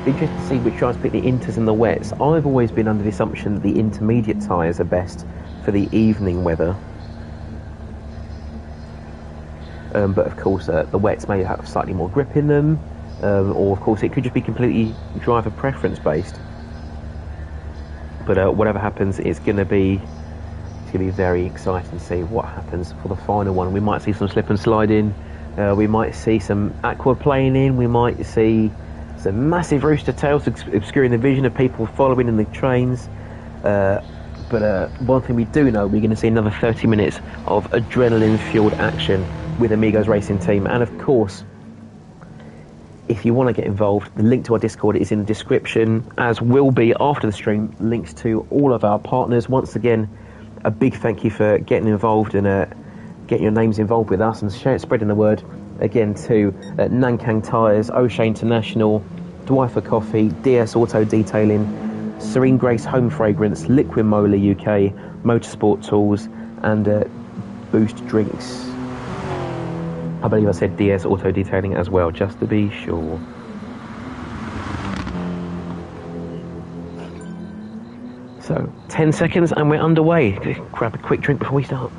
interesting to see which tyres pick the inters and the wets. I've always been under the assumption that the intermediate tyres are best for the evening weather, but of course the wets may have slightly more grip in them, or of course it could just be completely driver preference based. But whatever happens, it's going to be very exciting to see what happens for the final one. We might see some slip and slide in, we might see some aquaplaning in, we might see some massive rooster tails obscuring the vision of people following in the trains. But one thing we do know, we're going to see another 30 minutes of adrenaline-fueled action with Amigos Racing Team. And of course, if you want to get involved, the link to our Discord is in the description, as will be after the stream links to all of our partners. Once again, a big thank you for getting involved and getting your names involved with us and spreading the word. Again to Nankang Tyres, O'Shea International, Dwifer Coffee, DS Auto Detailing, Serene Grace Home Fragrance, Liquid Molar UK, Motorsport Tools, and Boost Drinks. I believe I said DS Auto Detailing as well, just to be sure. So, 10 seconds and we're underway. Grab a quick drink before we start.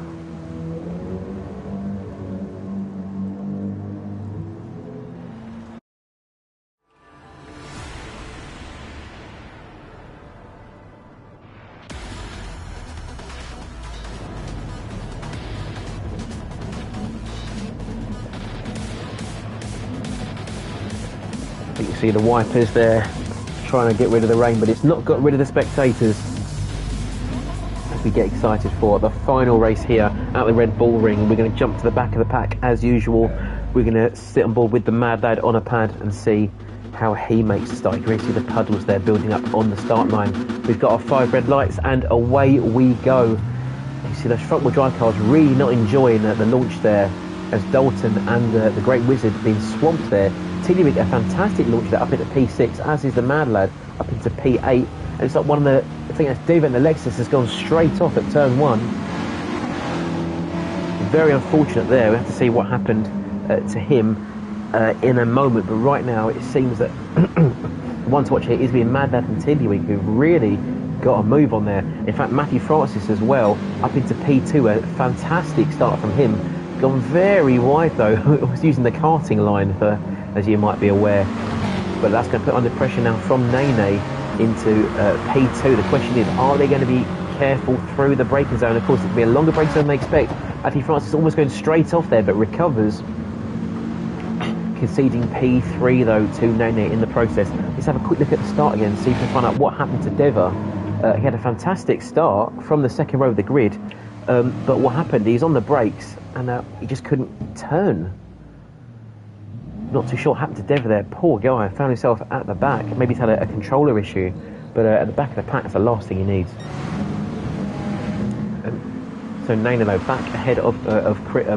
You can see the wipers there trying to get rid of the rain, but it's not got rid of the spectators. As we get excited for the final race here at the Red Bull Ring, we're going to jump to the back of the pack as usual. We're going to sit on board with the Mad Lad on a pad and see how he makes the start. You can really see the puddles there building up on the start line. We've got our 5 red lights and away we go. You see those front wheel drive cars really not enjoying the launch there, as Dalton and the Great Wizard being swamped there. Tiddlywink a fantastic launch there up into P6, as is the Mad Lad up into P8. And it's like one of the, I think that's Diva and the Lexus has gone straight off at turn 1. Very unfortunate there. We have to see what happened to him in a moment. But right now it seems that the one to watch here is being Mad Lad and Tiddlywink, who've really got a move on there. In fact, Matthew Francis as well up into P2. A fantastic start from him. Gone very wide though. Was using the karting line for, as you might be aware. But that's going to put under pressure now from Nene into P2. The question is, are they going to be careful through the braking zone? Of course, it'll be a longer braking zone than they expect. Matthew Francis almost going straight off there, but recovers, conceding P3 though to Nene in the process. Let's have a quick look at the start again, see if we can find out what happened to Deva. He had a fantastic start from the second row of the grid, but what happened, he's on the brakes and he just couldn't turn. Not too sure what happened to Deva there. Poor guy, found himself at the back. Maybe he's had a controller issue, but at the back of the pack, that's the last thing he needs. So Nana though back ahead of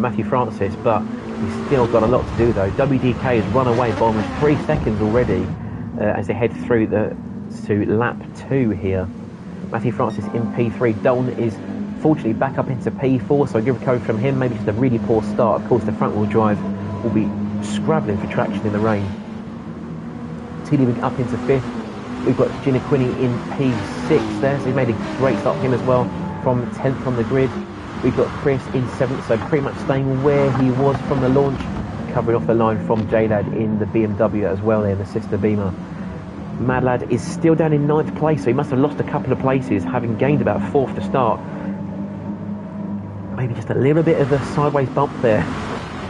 Matthew Francis, but he's still got a lot to do though. WDK has run away by almost 3 seconds already as they head through to lap 2 here. Matthew Francis in P3. Dalton is fortunately back up into P4, so a good recovery from him. Maybe just a really poor start. Of course, the front wheel drive will be scrabbling for traction in the rain. Tiddlywink up into 5th. We've got Gina Quinney in P6 there, so he made a great start for him as well from 10th on the grid. We've got Chris in 7th, so pretty much staying where he was from the launch, covering off the line from J-Lad in the BMW as well there, the sister Beamer. Mad Lad is still down in 9th place, so he must have lost a couple of places, having gained about 4th to start. Maybe just a little bit of a sideways bump there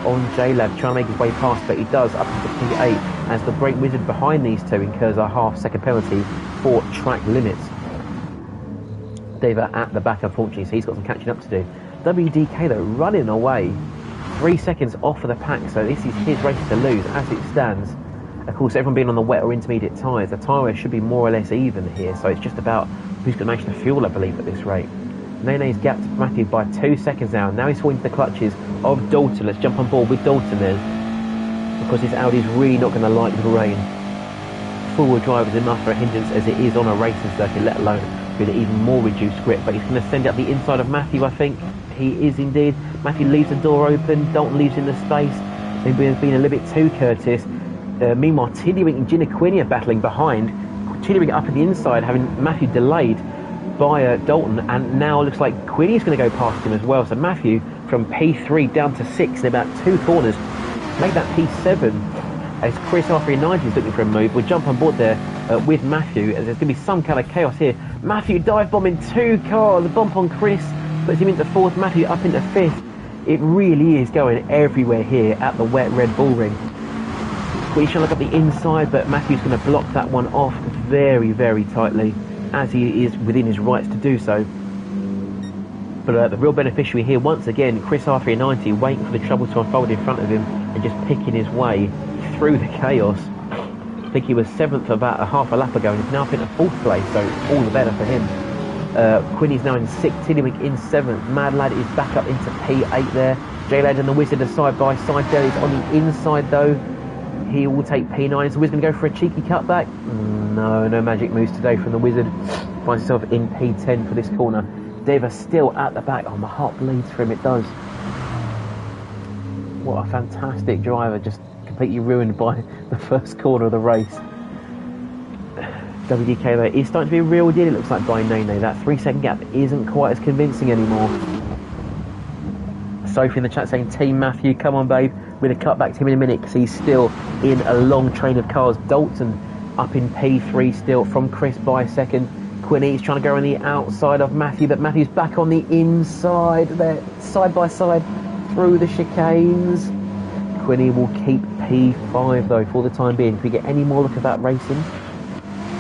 on J-Lab, trying to make his way past, but he does up into P8 as the Great Wizard behind these two incurs a half-second penalty for track limits. Deva at the back, unfortunately, so he's got some catching up to do. WDK though running away, 3 seconds off of the pack, so this is his race to lose as it stands. Of course, everyone being on the wet or intermediate tyres, the tyre wear should be more or less even here, so it's just about who's going to manage to fuel, I believe, at this rate. Nene's gapped Matthew by 2 seconds now. Now he's falling to the clutches of Dalton. Let's jump on board with Dalton then, because his Audi's really not going to like the rain. Forward drive is enough for a hindrance as it is on a racing circuit, let alone with even more reduced grip, but he's going to send it up the inside of Matthew, I think. He is indeed. Matthew leaves the door open, Dalton leaves in the space. They've been a little bit too courteous. Meanwhile, Tiddlywink and Gina Quinny are battling behind. Tiddlywink up at the inside, having Matthew delayed by Dalton, and now looks like Quinny's going to go past him as well. So Matthew from P3 down to 6 in about 2 corners. Make that P7 as Chris R390 is looking for a move. We'll jump on board there with Matthew, as there's going to be some kind of chaos here. Matthew dive bombing 2 cars, a bump on Chris, puts him into 4th, Matthew up into 5th. It really is going everywhere here at the wet Red Bull Ring. Quinny trying to look up the inside, but Matthew's going to block that one off very, very tightly, as he is within his rights to do so. But the real beneficiary here, once again, Chris R390, waiting for the trouble to unfold in front of him and just picking his way through the chaos. I think he was 7th about a half a lap ago, and he's now up into 4th place, so all the better for him. Quinny's now in 6th, Tiddlywink in 7th. Mad Lad is back up into P8 there. J-Lad and the Wizard are side by side there. He's on the inside though. He will take P9. Is the Wizard going to go for a cheeky cutback? No magic moves today from the Wizard. Finds himself in P10 for this corner. Deva still at the back. Oh, my heart bleeds for him, it does. What a fantastic driver, just completely ruined by the first corner of the race. WDK though is starting to be a real deal, it looks like, by Nene. That 3-second gap isn't quite as convincing anymore. Sophie in the chat saying, Team Matthew, come on babe, with a cutback to him in a minute, because he's still in a long train of cars. Dalton up in P3 still from Chris by 2nd. Quinny is trying to go on the outside of Matthew, but Matthew's back on the inside there, side by side through the chicanes. Quinny will keep P5 though for the time being. Can we get any more look at that racing?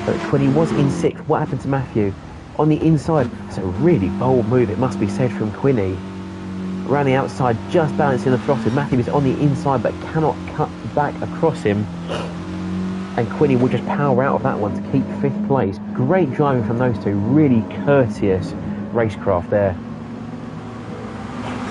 But Quinny was in 6th. What happened to Matthew? On the inside. It's a really bold move, it must be said, from Quinny. Around the outside, just balancing the throttle. Matthew is on the inside but cannot cut back across him. And Quinny will just power out of that one to keep 5th place. Great driving from those two. Really courteous racecraft there.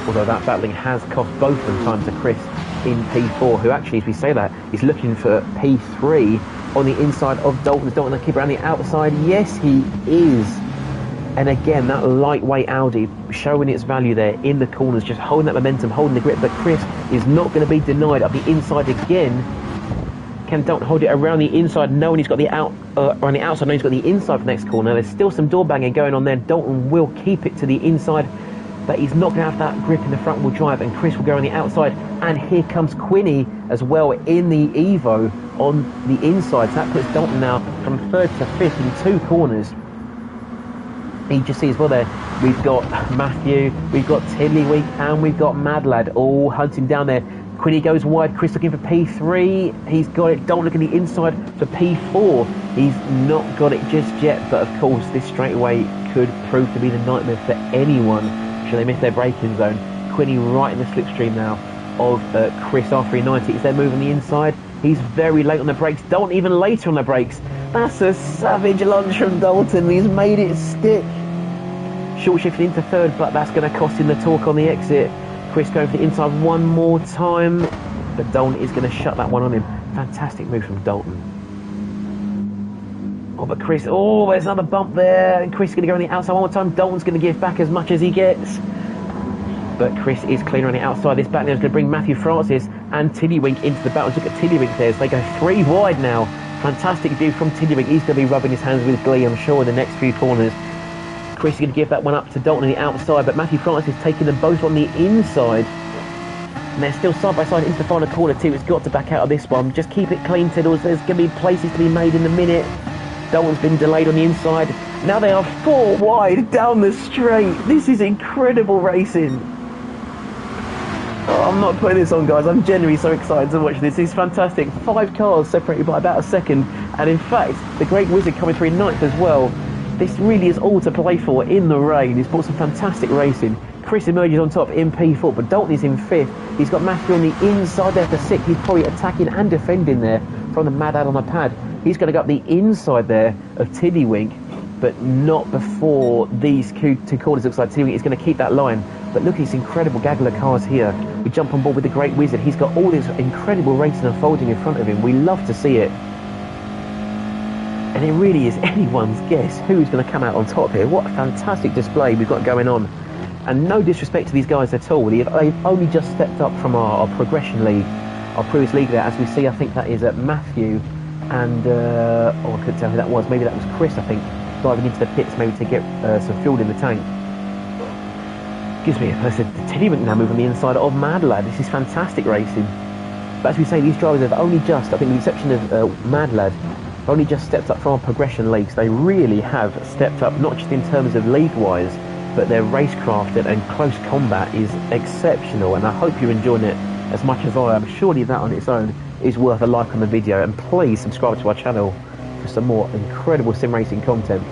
Although that battling has cost both of them time to Chris in P4, who actually, as we say that, is looking for P3 on the inside of Dalton. Is Dalton going to keep around the outside? Yes, he is. And again, that lightweight Audi showing its value there in the corners, just holding that momentum, holding the grip. But Chris is not going to be denied up the inside again. Can Dalton hold it around the inside, knowing he's got the around the outside, knowing he's got the inside for the next corner? There's still some door banging going on there. Dalton will keep it to the inside, but he's not going to have that grip in the front wheel drive, and Chris will go on the outside. And here comes Quinny as well in the Evo on the inside. So that puts Dalton now from 3rd to 5th in 2 corners. You just see as well there, we've got Matthew, we've got Tiddlywink, and we've got Mad Lad all hunting down there. Quinny goes wide, Chris looking for P3, he's got it. Dalton looking the inside for P4, he's not got it just yet, but of course this straightaway could prove to be the nightmare for anyone should they miss their braking zone. Quinny right in the slipstream now of Chris R390. Is their move on the inside? He's very late on the brakes. Dalton even later on the brakes. That's a savage lunge from Dalton. He's made it stick. Short shifting into 3rd, but that's going to cost him the torque on the exit. Chris going for the inside one more time, but Dalton is going to shut that one on him. Fantastic move from Dalton. Oh, but Chris, oh, there's another bump there, and Chris is going to go on the outside one more time. Dalton's going to give back as much as he gets. But Chris is cleaner on the outside. This battle is going to bring Matthew Francis and Tiddlywink into the battle. Look at Tiddlywink there. So they go 3 wide now. Fantastic view from Tiddlywink. He's going to be rubbing his hands with glee, I'm sure, in the next few corners. Chris is going to give that one up to Dalton on the outside, but Matthew Francis is taking them both on the inside. And they're still side by side into the final corner too. It's got to back out of this one. Just keep it clean, Tiddles. There's going to be places to be made in a minute. Dalton's been delayed on the inside. Now they are 4 wide down the straight. This is incredible racing. Oh, I'm not putting this on, guys. I'm genuinely so excited to watch this. It's fantastic. 5 cars separated by about a second. And in fact, the Great Wizard coming through in 9th as well. This really is all to play for in the rain. He's brought some fantastic racing. Chris emerges on top in P4, but Dalton is in 5th. He's got Matthew on the inside there for 6th. He's probably attacking and defending there from the Mad Ad on the pad. He's going to go up the inside there of Tiddlywink, but not before these 2 corners. Looks like Tiddlywink is going to keep that line. But look at these incredible gaggle of cars here. We jump on board with the Great Wizard. He's got all this incredible racing unfolding in front of him. We love to see it. And it really is anyone's guess who's going to come out on top here. What a fantastic display we've got going on. And no disrespect to these guys at all. They've only just stepped up from our progression league, our previous league there. As we see, I think that is Matthew and, I couldn't tell who that was. Maybe that was Chris, I think, diving into the pits maybe to get some fuel in the tank. Gives me a the Tiddywink now moving on the inside of Mad Lad. This is fantastic racing. But as we say, these drivers have only just, I think with the exception of Mad Lad, only just stepped up from our progression leagues. They really have stepped up, not just in terms of league-wise, but their racecraft and close combat is exceptional. And I hope you're enjoying it as much as I am. Surely that on its own is worth a like on the video. And please subscribe to our channel for some more incredible sim racing content.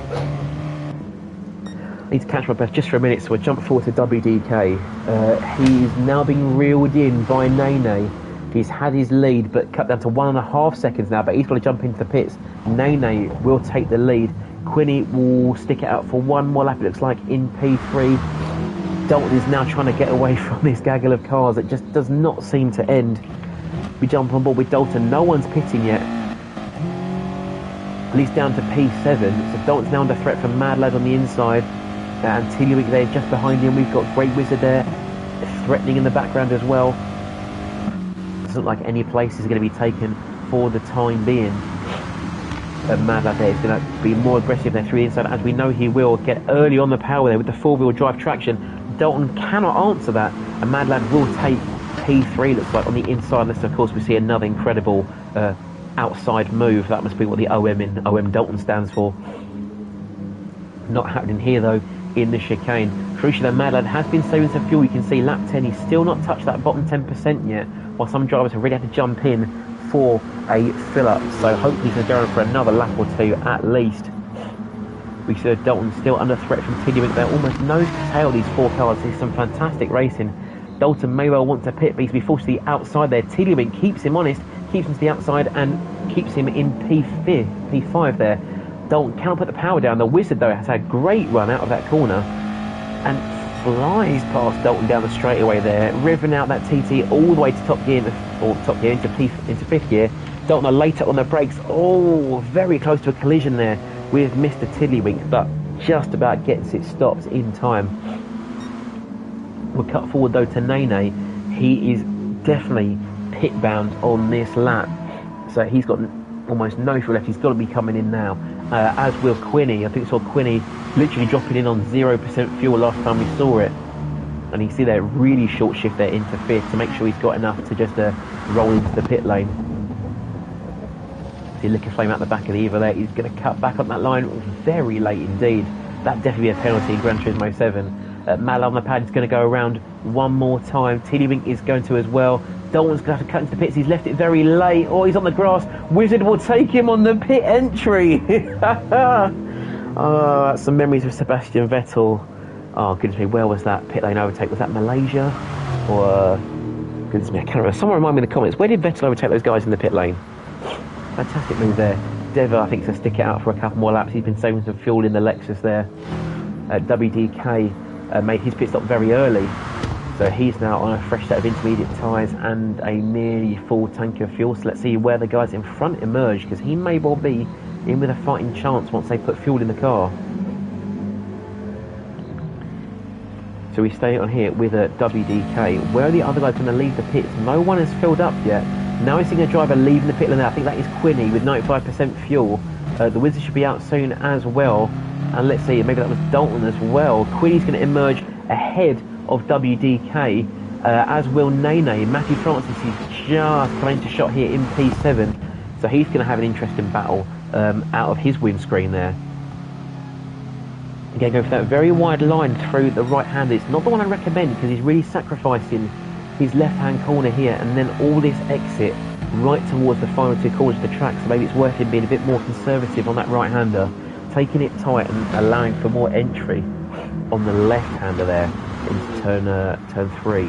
I need to catch my breath just for a minute, so we'll jump forward to WDK. He's now being reeled in by Nene. He's had his lead, but cut down to 1.5 seconds now, but he's got to jump into the pits. Nene will take the lead. Quinny will stick it out for one more lap, it looks like, in P3. Dalton is now trying to get away from this gaggle of cars. It just does not seem to end. We jump on board with Dalton. No one's pitting yet. At least down to P7. So Dalton's now under threat from Mad Lad on the inside. And Tiddywink there just behind him. We've got Great Wizard there, threatening in the background as well. Doesn't look like any place is going to be taken for the time being. Mad Lad there is going to be more aggressive there through the inside, as we know he will get early on the power there with the four-wheel drive traction. Dalton cannot answer that, and Mad Lad will take P3, looks like, on the inside, unless of course we see another incredible outside move. That must be what the OM in OM Dalton stands for. Not happening here though in the chicane. Crucially though, Mad Lad has been saving some fuel. You can see lap 10, he's still not touched that bottom 10% yet, while some drivers have really had to jump in for a fill-up. So hopefully he's going to go on for another lap or two at least. We see Dalton still under threat from Tiddywink. They're almost nose to tail, these four cars. This is some fantastic racing. Dalton may well want to pit, but he's be forced to the outside there. Tiddywink keeps him honest, keeps him to the outside and keeps him in P5 there. Dalton cannot put the power down. The Wizard though has had a great run out of that corner and flies past Dalton down the straightaway there, revving out that TT all the way to top gear, into fifth gear. Dalton later on the brakes. Oh, very close to a collision there with Mr. Tiddlywink, but just about gets it stopped in time. We'll cut forward though to Nene. He is definitely pit bound on this lap, so he's got almost no fuel left. He's got to be coming in now, as will Quinny. I think we saw Quinny literally dropping in on 0% fuel last time we saw it, and you see that really short shift there into fifth to make sure he's got enough to just roll into the pit lane. See liquor flame out the back of the Eva there. He's going to cut back on that line very late indeed. That'd definitely be a penalty in Gran Turismo 7. Mal on the pad is going to go around one more time. Tiddywink is going to as well. Dalton's going to have to cut into the pits. He's left it very late. Oh, he's on the grass. Wizard will take him on the pit entry. Oh, that's some memories of Sebastian Vettel. Oh, goodness me, where was that pit lane overtake? Was that Malaysia? Or, goodness me, I can't remember. Someone remind me in the comments, where did Vettel overtake those guys in the pit lane? Fantastic move there. Deva, I think, to stick it out for a couple more laps. He's been saving some fuel in the Lexus there. WDK made his pit stop very early, so he's now on a fresh set of intermediate tyres and a nearly full tank of fuel. So let's see where the guys in front emerge, because he may well be in with a fighting chance once they put fuel in the car. So we stay on here with a WDK. Where are the other guys going to leave the pits? No one has filled up yet. Now we're seeing a driver leaving the pit lane. I think that is Quinny with 95% fuel. The Wizard should be out soon as well. And let's see, maybe that was Dalton as well. Quinny's going to emerge ahead of WDK, as will Nene. Matthew Francis is just coming to shot here in P7. So he's going to have an interesting battle out of his windscreen there. Again, go for that very wide line through the right hand. It's not the one I recommend, because he's really sacrificing his left-hand corner here, and then all this exit right towards the final two corners of the track. So maybe it's worth him being a bit more conservative on that right-hander, taking it tight and allowing for more entry on the left-hander there into turn 3.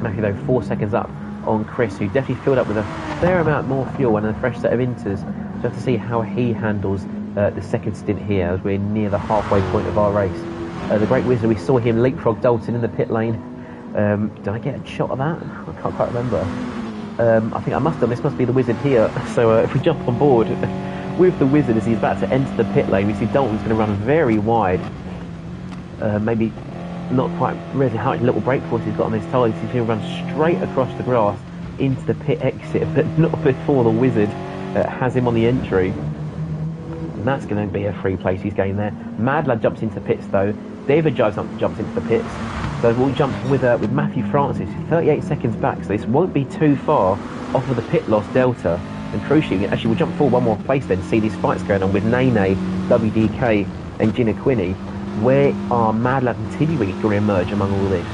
Matthew though 4 seconds up on Chris, who definitely filled up with a fair amount more fuel and a fresh set of inters. So have to see how he handles the second stint here, as we're near the halfway point of our race. The Great Wizard, we saw him leapfrog Dalton in the pit lane. Did I get a shot of that? I can't quite remember. I think I must have. This must be the Wizard here. So if we jump on board with the Wizard as he's about to enter the pit lane, we see Dalton's going to run very wide. Maybe not quite really how much little brake force he's got on his tyres. He's going to run straight across the grass into the pit exit, but not before the Wizard has him on the entry. And that's going to be a free place he's gained there. Mad Lad jumps into pits though. David jumps into the pits. So we'll jump with Matthew Francis, 38 seconds back, so this won't be too far off of the pit loss delta. And crucially, actually we'll jump forward one more place then, see these fights going on with Nene, WDK and Gina Quinney. Where are Mad Lad and Tiddlywink going to emerge among all this?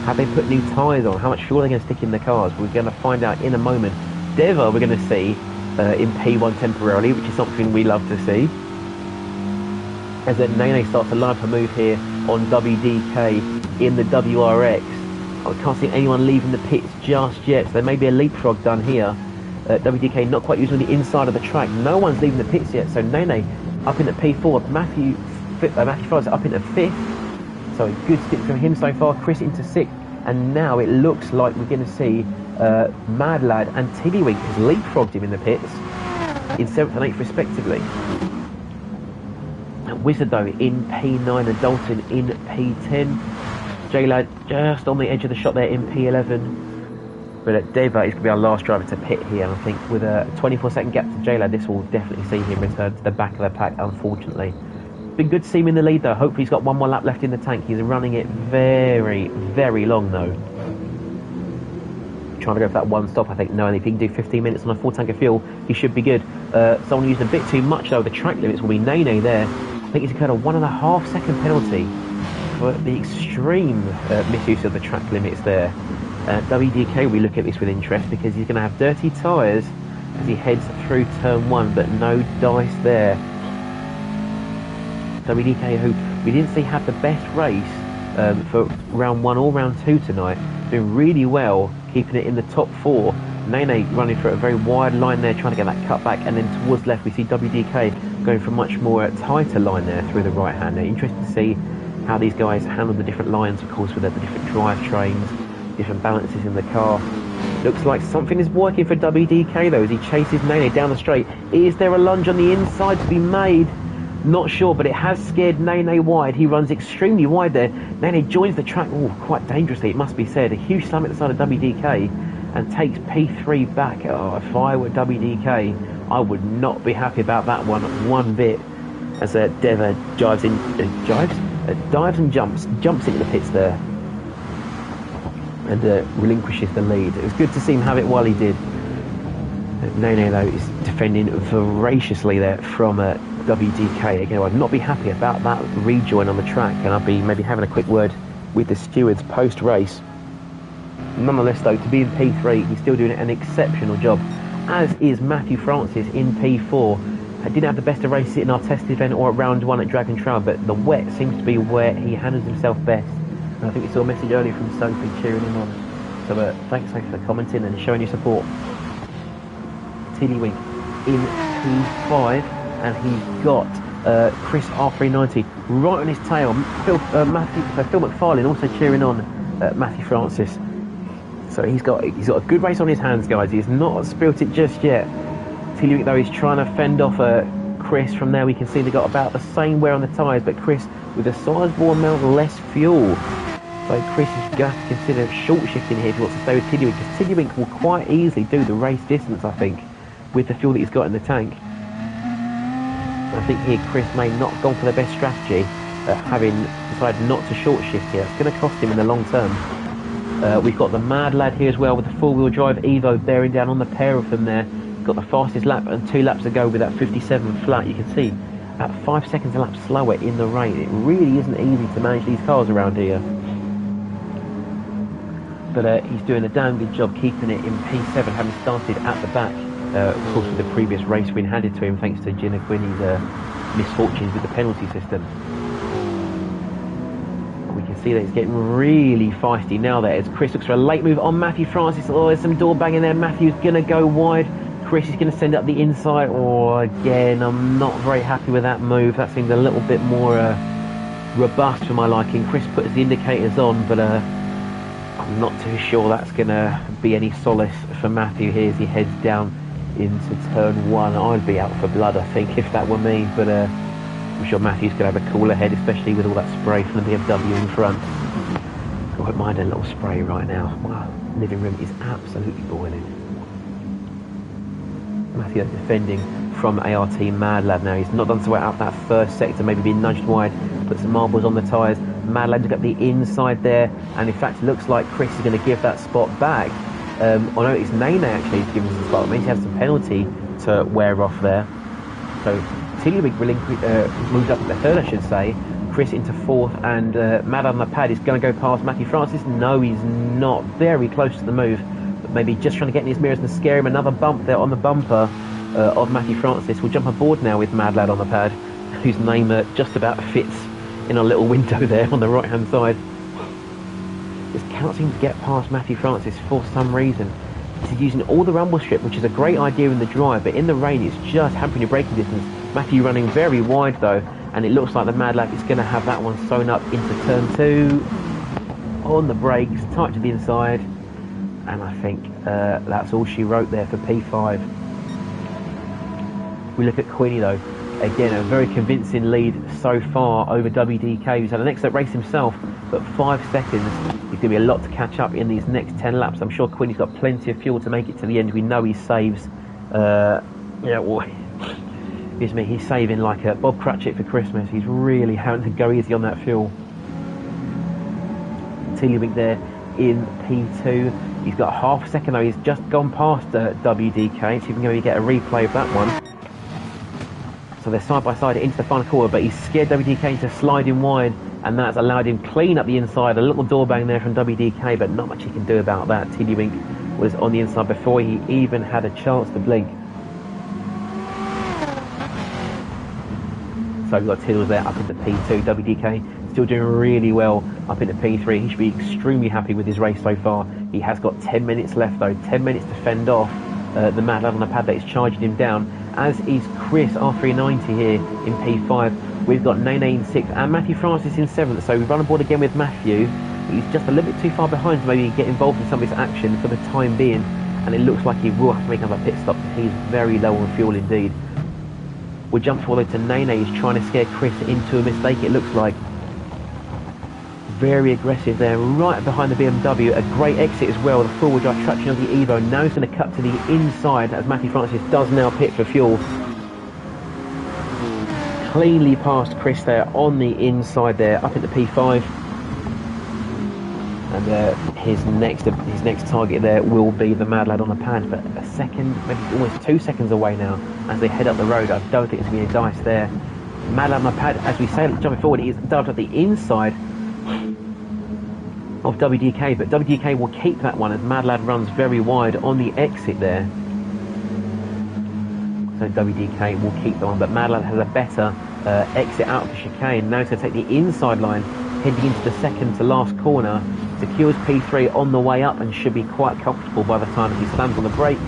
Have they put new tyres on? How much fuel are they going to stick in the cars? We're going to find out in a moment. Deva we're going to see in P1 temporarily, which is something we love to see. As Nene starts to line up a move here on WDK in the WRX. I can't see anyone leaving the pits just yet, so there may be a leapfrog done here. WDK not quite using the inside of the track. No one's leaving the pits yet, so Nene up in at P4. Matthew Francis up in at 5th. So a good skip from him so far. Chris into 6th. And now it looks like we're going to see Mad Lad and Tiddlywink has leapfrogged him in the pits in 7th and 8th respectively. Wizard though in P9 and Dalton in P10. J-Lad just on the edge of the shot there in P11. But Deva is going to be our last driver to pit here, and I think with a 24-second gap to J-Lad, this will definitely see him return to the back of the pack, unfortunately. Been good to see him in the lead though. Hopefully he's got one more lap left in the tank. He's running it very, very long though. Trying to go for that one stop, I think. No, and if he can do 15 minutes on a full tank of fuel, he should be good. Someone used a bit too much though. The track limits will be Nene there. I think he's incurred a 1.5 second penalty for the extreme misuse of the track limits there. WDK, we look at this with interest because he's going to have dirty tyres as he heads through turn 1, but no dice there. WDK, who we didn't see have the best race for round 1 or round 2 tonight, doing really well, keeping it in the top 4. Nene running for a very wide line there, trying to get that cut back, and then towards left we see WDK going for a much more tighter line there through the right hand. Now, interesting to see how these guys handle the different lines, of course, with the different drivetrains, different balances in the car. Looks like something is working for WDK though as he chases Nene down the straight. Is there a lunge on the inside to be made? Not sure, but it has scared Nene wide. He runs extremely wide there. Nene joins the track, quite dangerously, it must be said. A huge slam at the side of WDK and takes P3 back. Oh, if I were WDK, I would not be happy about that one bit. As Deva dives and jumps into the pits there and relinquishes the lead. It was good to see him have it while he did. Nene though is defending voraciously there from WDK. Again, I'd not be happy about that rejoin on the track, and I'd be maybe having a quick word with the stewards post-race. Nonetheless though, to be in P3, he's still doing an exceptional job, as is Matthew Francis in P4. I didn't have the best of races in our test event or at round 1 at Dragon Trail, but the wet seems to be where he handles himself best. And I think we saw a message earlier from Sophie cheering him on. So thanks Sophie for commenting and showing your support. Tiddlywink in P5, and he's got Chris R390 right on his tail. Phil McFarlane also cheering on Matthew Francis. So he's got a good race on his hands, guys. He's not spilt it just yet. Tiddlywink though, he's trying to fend off Chris. From there we can see they got about the same wear on the tyres, but Chris with a sizable amount less fuel. So Chris is going to have to consider short shifting here if he wants to stay with Tiddlywink, because Tiddlywink will quite easily do the race distance, I think, with the fuel that he's got in the tank. I think here Chris may not have gone for the best strategy, having decided not to short shift here. It's going to cost him in the long term. We've got the Mad Lad here as well with the four-wheel drive Evo bearing down on the pair of them there. Got the fastest lap and 2 laps to go with that 57 flat. You can see about 5 seconds a lap slower in the rain. It really isn't easy to manage these cars around here. But he's doing a damn good job keeping it in P7, having started at the back. Of course, with the previous race win handed to him thanks to Gina Quinney's misfortunes with the penalty system. We can see that it's getting really feisty now there as Chris looks for a late move on Matthew Francis. Oh, there's some door banging there. Matthew's going to go wide. Chris is going to send up the inside. Oh, again, I'm not very happy with that move. That seems a little bit more robust for my liking. Chris puts the indicators on, but I'm not too sure that's going to be any solace for Matthew here as he heads down into turn 1. I'd be out for blood, I think, if that were me, but I'm sure Matthew's going to have a cooler head, especially with all that spray from the BMW in front. I wouldn't mind a little spray right now. My living room is absolutely boiling. Matthew defending from ART Mad Lad now. He's not done so well out that first sector, maybe being nudged wide, put some marbles on the tyres. Mad Lad's got the inside there, and in fact, it looks like Chris is going to give that spot back. I know it's Nene actually who's giving us the spot. It means he has some penalty to wear off there. So Tiddlywink moved up to the third, I should say. Chris into fourth, and Mad on the pad is going to go past Matthew Francis. No, he's not. Very close to the move, but maybe just trying to get in his mirrors and scare him. Another bump there on the bumper of Matthew Francis. We'll jump aboard now with Mad Lad on the pad, whose name just about fits in a little window there on the right hand side. Just cannot seem to get past Matthew Francis for some reason. He's using all the rumble strip, which is a great idea in the drive, but in the rain it's just hampering your braking distance. Matthew running very wide though, and it looks like the Mad Lad is going to have that one sewn up into turn 2. On the brakes, tight to the inside, and I think that's all she wrote there for P5. We look at Queenie though. Again, a very convincing lead so far over WDK, who's had an excellent race himself, but 5 seconds. He's going to be a lot to catch up in these next 10 laps. I'm sure Queenie's got plenty of fuel to make it to the end. We know he saves, excuse me, he's saving like a Bob Cratchit for Christmas. He's really having to go easy on that fuel. Tiddlywink there in P2. He's got half a second though. He's just gone past WDK, so you can maybe get a replay of that one. So they're side by side into the final corner, but he's scared WDK into sliding wide, and that's allowed him clean up the inside. A little door bang there from WDK, but not much he can do about that. Tiddlywink was on the inside before he even had a chance to blink. So we've got Tiddles there up into P2. WDK still doing really well up into P3. He should be extremely happy with his race so far. He has got 10 minutes left though, 10 minutes to fend off the Mad Lad on the pad that is charging him down, as is Chris R390 here in P5. We've got Nene in 6th and Matthew Francis in 7th, so we run aboard again with Matthew. He's just a little bit too far behind to maybe get involved in some of this action for the time being, and it looks like he will have to make another pit stop. He's very low on fuel indeed. We'll jump forward to Nene. He's trying to scare Chris into a mistake, it looks like. Very aggressive there, right behind the BMW. A great exit as well, the forward drive traction of the Evo. Now he's going to cut to the inside as Matthew Francis does now pit for fuel. Cleanly past Chris there on the inside there, up into P5. And his next target there will be the Mad Lad on the pad, but a second, maybe almost 2 seconds away now as they head up the road. I don't think it's going to be a dice there. Mad Lad on the pad, as we say, jumping forward, he's dived at the inside of WDK, but WDK will keep that one as Mad Lad runs very wide on the exit there. So WDK will keep the one, but Mad Lad has a better exit out of the chicane. Now he's going to take the inside line, heading into the second to last corner. Secures P3 on the way up and should be quite comfortable by the time he slams on the brakes,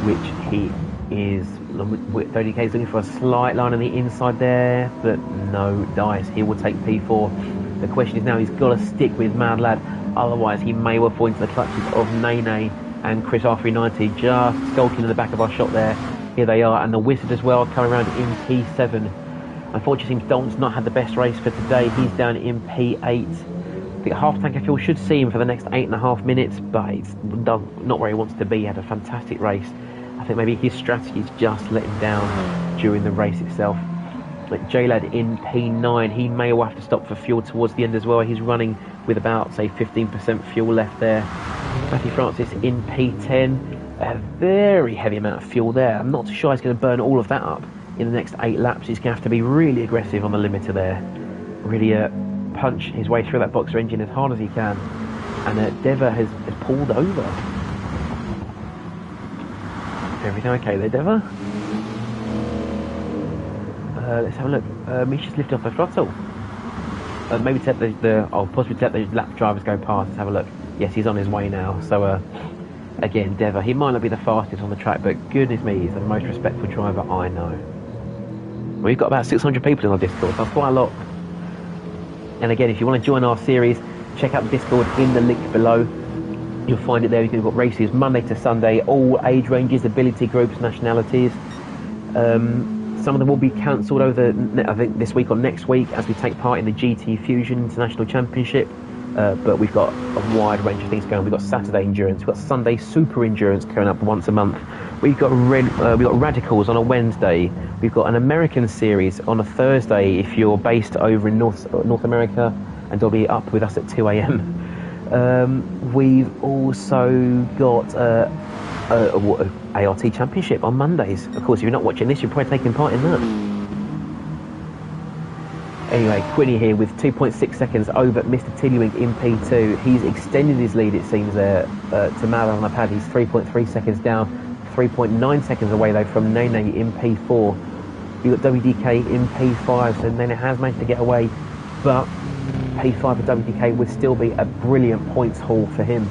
which he is. WDK is looking for a slight line on the inside there, but no dice. He will take P4. The question is now he's got to stick with Mad Lad, otherwise he may well fall into the clutches of Nene and Chris R390, just skulking in the back of our shot there. Here they are, and the Wizard as well coming around in P7. Unfortunately, Dalton's not had the best race for today. He's down in P8. I think half tank of fuel should see him for the next 8.5 minutes, but he's not where he wants to be. He had a fantastic race. I think maybe his strategy is just let him down during the race itself. But J-Lad in P9, he may well have to stop for fuel towards the end as well. He's running with about, say, 15% fuel left there. Matthew Francis in P10, a very heavy amount of fuel there. I'm not too sure he's going to burn all of that up in the next 8 laps. He's going to have to be really aggressive on the limiter there. Really punch his way through that boxer engine as hard as he can. And Deva has pulled over. Everything okay there, Deva? Let's have a look. Misha's lifted off the throttle. Maybe let possibly let the lap drivers go past. Let's have a look. Yes, he's on his way now. So again, Deva, he might not be the fastest on the track, but goodness me, he's the most respectful driver I know. We've got about 600 people in our Discord, that's quite a lot. And again, if you want to join our series, check out the Discord in the link below. You'll find it there. You've got races Monday to Sunday, all age ranges, ability groups, nationalities. Some of them will be cancelled over, I think, this week or next week as we take part in the GT Fusion International Championship. But we've got a wide range of things going. We've got Saturday Endurance, we've got Sunday Super Endurance coming up once a month. We've got Radicals on a Wednesday. We've got an American series on a Thursday if you're based over in North America, and they'll be up with us at 2 a.m. We've also got ART Championship on Mondays. Of course, if you're not watching this, you're probably taking part in that. Anyway, Quinny here with 2.6 seconds over Mr. Tiddlywink in P2. He's extended his lead, it seems, to Mala on the pad. He's 3.3 seconds down, 3.9 seconds away, though, from Nene in P4. You've got WDK in P5, so Nene has managed to get away, but P5 for WDK would still be a brilliant points haul for him.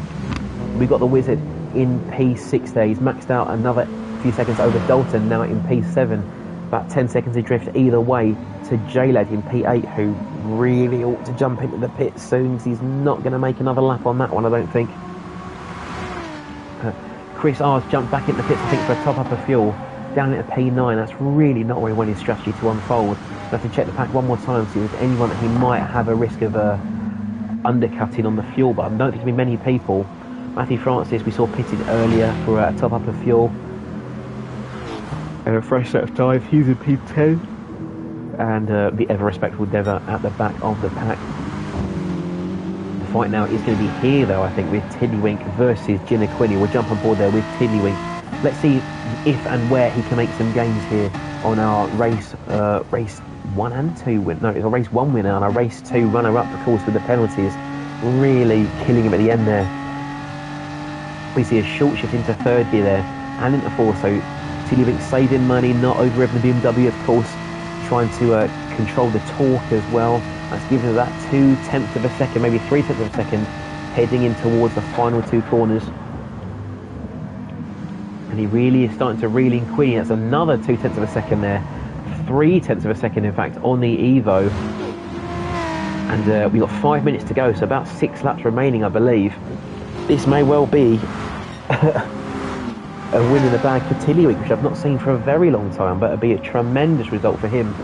We've got the Wizard in P6 there. He's maxed out another few seconds over Dalton, now in P7. About 10 seconds adrift either way to J-Lad in P8, who really ought to jump into the pit soon, because he's not going to make another lap on that one, I don't think. Chris R's jumped back into the pits, I think, for a top-up of fuel, down into P9. That's really not where he wanted his strategy to unfold. I'll have to check the pack one more time to see if there's anyone that he might have a risk of undercutting on the fuel, but I don't think there'll be many people. Matthew Francis, we saw pitted earlier for a top-up of fuel. A fresh set of tyres, he's in P10. And the ever-respectful Deva at the back of the pack. The fight now is going to be here, though, I think, with Tiddlywink versus Gina Quinney. We'll jump on board there with Tiddlywink. Let's see if and where he can make some gains here on our race 1 and 2 win. No, it's a race 1 winner and a race 2 runner-up, of course, with the penalties. Really killing him at the end there. We see a short shift into third gear there and into fourth, so Tiddlywink saving money, not over-revving the BMW, of course, trying to control the torque as well. That's giving us that 0.2 of a second, maybe 0.3 of a second, heading in towards the final 2 corners. And he really is starting to reel in Quinny. That's another 0.2 of a second there. 0.3 of a second, in fact, on the Evo. And we've got 5 minutes to go, so about 6 laps remaining, I believe. This may well be a win in the bag for Tiddlywink, which I've not seen for a very long time, but it'd be a tremendous result for him.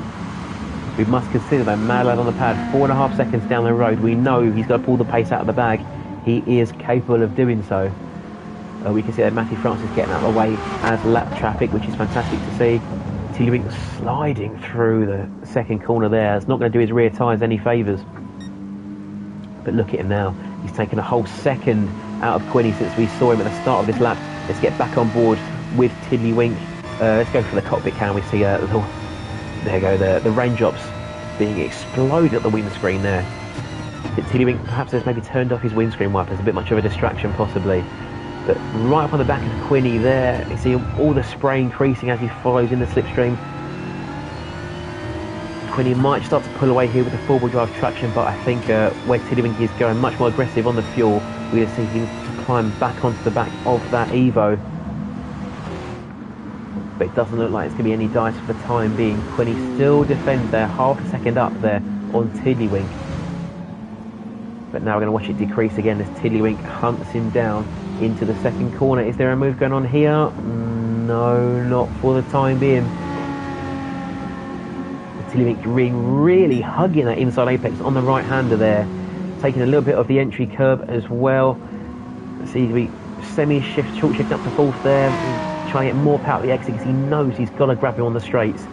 We must consider that Mad Lad on the pad, 4.5 seconds down the road. We know he's got to pull the pace out of the bag. He is capable of doing so. We can see that Matthew Francis getting out of the way as lap traffic, which is fantastic to see. Tiddlywink sliding through the second corner there. It's not going to do his rear tyres any favours. But look at him now. He's taken a whole second out of Quinny since we saw him at the start of this lap. Let's get back on board with Tiddlywink. Let's go for the cockpit cam. We see there you go, the raindrops being exploded at the windscreen there. Tiddlywink perhaps has maybe turned off his windscreen wipers, a bit much of a distraction possibly. But right up on the back of Quinny there, you see all the spray increasing as he follows in the slipstream. Quinny might start to pull away here with the four-wheel drive traction, but I think where Tiddlywink is going much more aggressive on the fuel, we're going to see him climb back onto the back of that Evo. But it doesn't look like it's going to be any dice for the time being. Quinny still defends there, half a second up there on Tiddlywink. But now we're going to watch it decrease again as Tiddlywink hunts him down into the second corner. Is there a move going on here? No, not for the time being. Tiddlywink really hugging that inside apex on the right-hander there. Taking a little bit of the entry curb as well. See, we semi-shift, short shift up to fourth there. Trying to get more power at the exit because he knows he's got to grab him on the straights.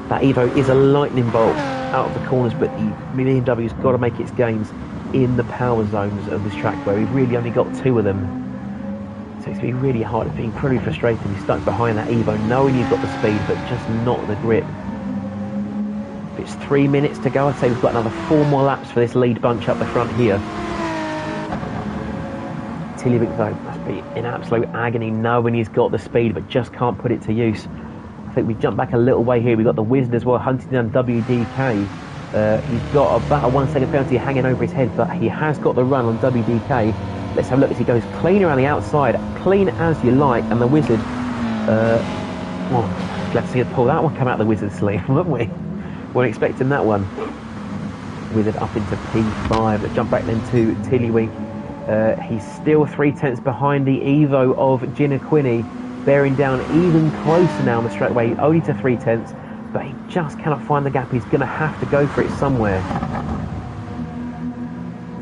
That Evo is a lightning bolt out of the corners, but the BMW's got to make its gains in the power zones of this track where we've really only got 2 of them. So it's going to be really hard. It's being pretty frustrating. He's stuck behind that Evo, knowing you've got the speed, but just not the grip. It's 3 minutes to go. I'd say we've got another 4 more laps for this lead bunch up the front here. Tiddlywink, though, must be in absolute agony knowing he's got the speed, but just can't put it to use. I think we jump back a little way here. We've got the Wizard as well, hunting down WDK. He's got about a 1 second penalty hanging over his head, but he has got the run on WDK. Let's have a look as he goes clean around the outside, clean as you like, and the Wizard, well, glad to see us pull that one come out of the Wizard's sleeve, weren't we? Weren't expecting that one. withered up into P5. Let's jump back then to Tiddlywink. He's still 3/10 behind the Evo of Gina Quinney, bearing down even closer now on the straightaway, only to 3/10, but he just cannot find the gap. He's going to have to go for it somewhere.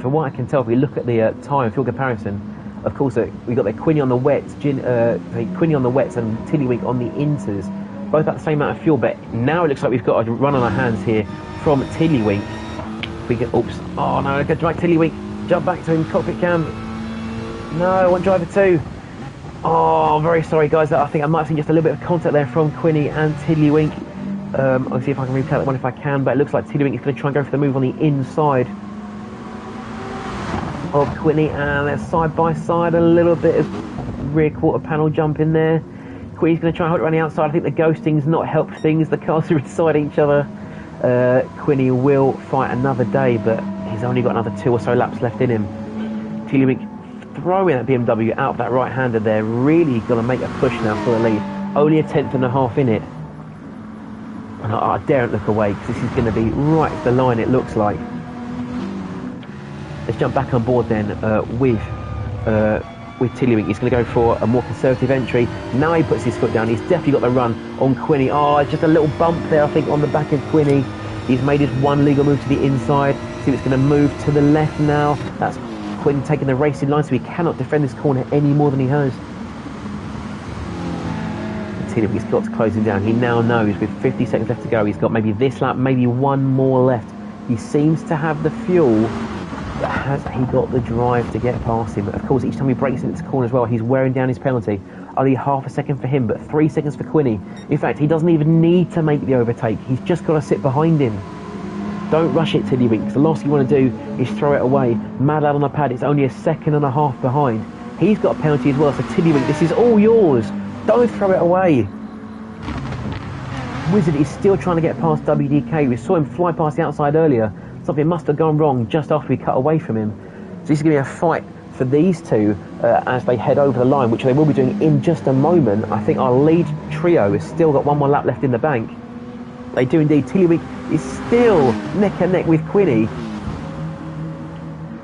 From what I can tell, if we look at the time fuel comparison, of course we got the Quinney on the wets, Quinney on the wets and Tiddlywink on the inters, both at the same amount of fuel. But now it looks like we've got a run on our hands here from Tiddlywink. We get, oops, oh no, go back Tiddlywink, jump back to him, cockpit cam. No, I want driver 2. Oh, very sorry guys, I think I might have seen just a little bit of contact there from Quinney and Tiddlywink. I'll see if I can replay that one if I can, but it looks like Tiddlywink is going to try and go for the move on the inside of Quinney, and they're side by side, a little bit of rear quarter panel jump in there. Quinney's going to try and hold it around the outside. I think the ghosting's not helped things, the cars are inside each other. Quinney will fight another day, but he's only got another 2 or so laps left in him. Tiddlywink throwing that BMW out of that right-hander there, really going to make a push now for the lead. Only a 10.5 in it. And I daren't look away, because this is going to be right at the line, it looks like. Let's jump back on board then with Tiddlywink. He's going to go for a more conservative entry. Now he puts his foot down. He's definitely got the run on Quinney. Oh, just a little bump there, I think, on the back of Quinney. He's made his one legal move to the inside. See if it's going to move to the left now. That's Quinney taking the racing line, so he cannot defend this corner any more than he has. Tiddlywink's got to close him down. He now knows with 50 seconds left to go, he's got maybe this lap, maybe one more left. He seems to have the fuel. But has he got the drive to get past him? Of course, each time he breaks into this corner as well, he's wearing down his penalty. Only half a second for him, but 3 seconds for Quinney. In fact, he doesn't even need to make the overtake. He's just got to sit behind him. Don't rush it, Tiddlywink, because the last thing you want to do is throw it away. Mad Lad on the pad, it's only a 1.5 seconds behind. He's got a penalty as well, so Tiddlywink, this is all yours. Don't throw it away. Wizard is still trying to get past WDK. We saw him fly past the outside earlier. Something must have gone wrong just after we cut away from him. So this is going to be a fight for these two as they head over the line, which they will be doing in just a moment. I think our lead trio has still got one more lap left in the bank. They do indeed. Tiddlywink is still neck and neck with Quinney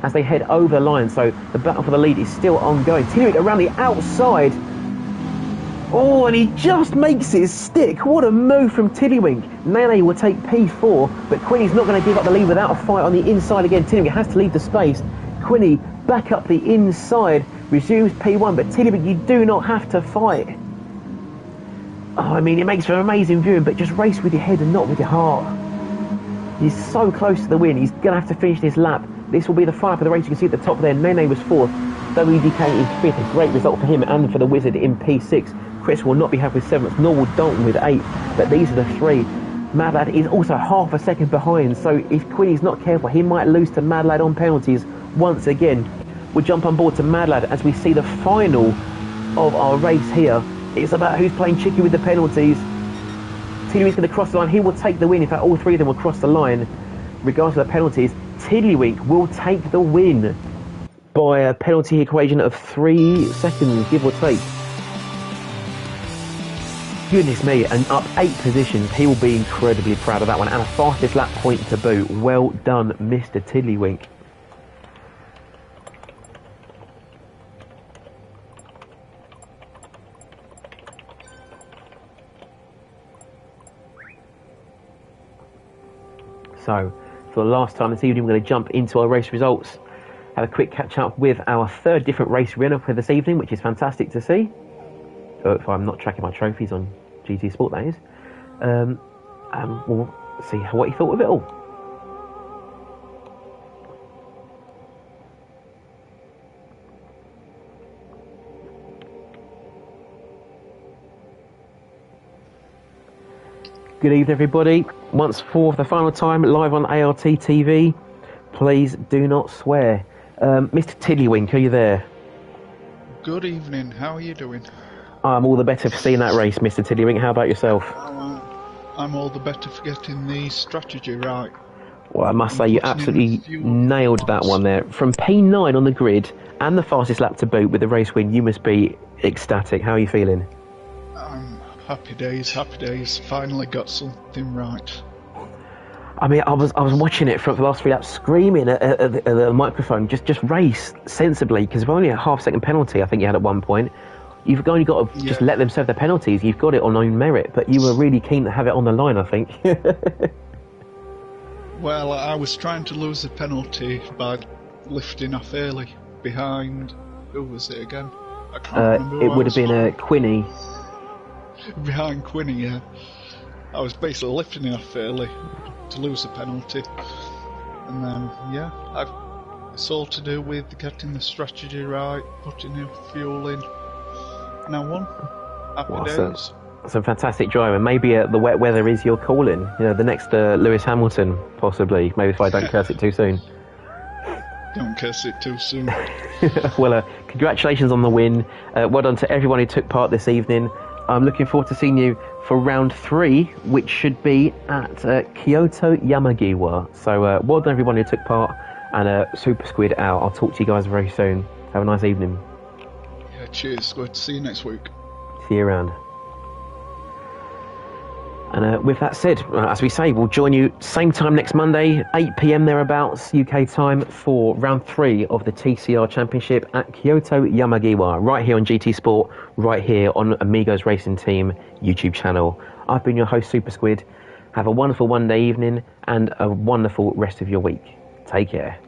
as they head over the line. So the battle for the lead is still ongoing. Tiddlywink around the outside. Oh, and he just makes it stick. What a move from Tiddlywink. Nene will take P4, but Quinney's not going to give up the lead without a fight on the inside again. Tiddlywink has to leave the space. Quinney back up the inside, resumes P1, but Tiddlywink, you do not have to fight. Oh, I mean, it makes for an amazing viewing, but just race with your head and not with your heart. He's so close to the win. He's going to have to finish this lap. This will be the final for the race. You can see at the top there, Nene was 4th, WDK in 5th. A great result for him and for the Wizard in P6. Chris will not be happy with 7th, nor will Dalton with 8th, but these are the 3. Mad Lad is also half a second behind, so if Quinney's not careful, he might lose to Mad Lad on penalties once again. We'll jump on board to Mad Lad as we see the final of our race here. It's about who's playing chicky with the penalties. Tiddlywink's going to cross the line. He will take the win. In fact, all 3 of them will cross the line. Regardless of the penalties, Tiddlywink will take the win by a penalty equation of 3 seconds, give or take. Goodness me, and up 8 positions. He will be incredibly proud of that one, and a fastest lap point to boot. Well done, Mr. Tiddlywink. So, for the last time this evening, we're going to jump into our race results. Have a quick catch up with our 3rd different race winner for this evening, which is fantastic to see. If I'm not tracking my trophies on GT Sport, that is. We'll see what he thought of it all. Good evening, everybody. Once for the final time, live on ART TV. Please do not swear. Mr. Tiddlywink, are you there? Good evening. How are you doing? I'm all the better for seeing that race, Mr. Tiddlywink. How about yourself? I'm all the better for getting the strategy right. Well, I must say you absolutely nailed that one there. From P9 on the grid and the fastest lap to boot with the race win, you must be ecstatic. How are you feeling? Happy days, happy days. Finally got something right. I mean, I was watching it for the last 3 laps, screaming at the microphone, just race sensibly, because we're only a half-second penalty, I think you had at one point. You've only got to just let them serve their penalties. You've got it on own merit, but you were really keen to have it on the line, I think. Well, I was trying to lose the penalty by lifting off early behind. Who was it again? I can't remember. It would have been Quinny. Behind Quinny, yeah. I was basically lifting it off early to lose the penalty, and then it's all to do with getting the strategy right, putting in fuel in. And I won. Happy days. Some fantastic driving. Maybe the wet weather is your calling. You know, the next Lewis Hamilton, possibly. Maybe if I don't curse it too soon. Don't curse it too soon. Well, congratulations on the win. Well done to everyone who took part this evening. I'm looking forward to seeing you for round 3, which should be at Kyoto Yamagiwa. So well done everyone who took part, and SuperSquid out. I'll talk to you guys very soon. Have a nice evening. Yeah, cheers. Good to see you next week. See you around. And with that said, as we say, we'll join you same time next Monday, 8 PM thereabouts UK time, for round 3 of the TCR Championship at Kyoto Yamagiwa, right here on GT Sport, right here on Amigos Racing Team YouTube channel. I've been your host, SuperSquid. Have a wonderful one-day evening and a wonderful rest of your week. Take care.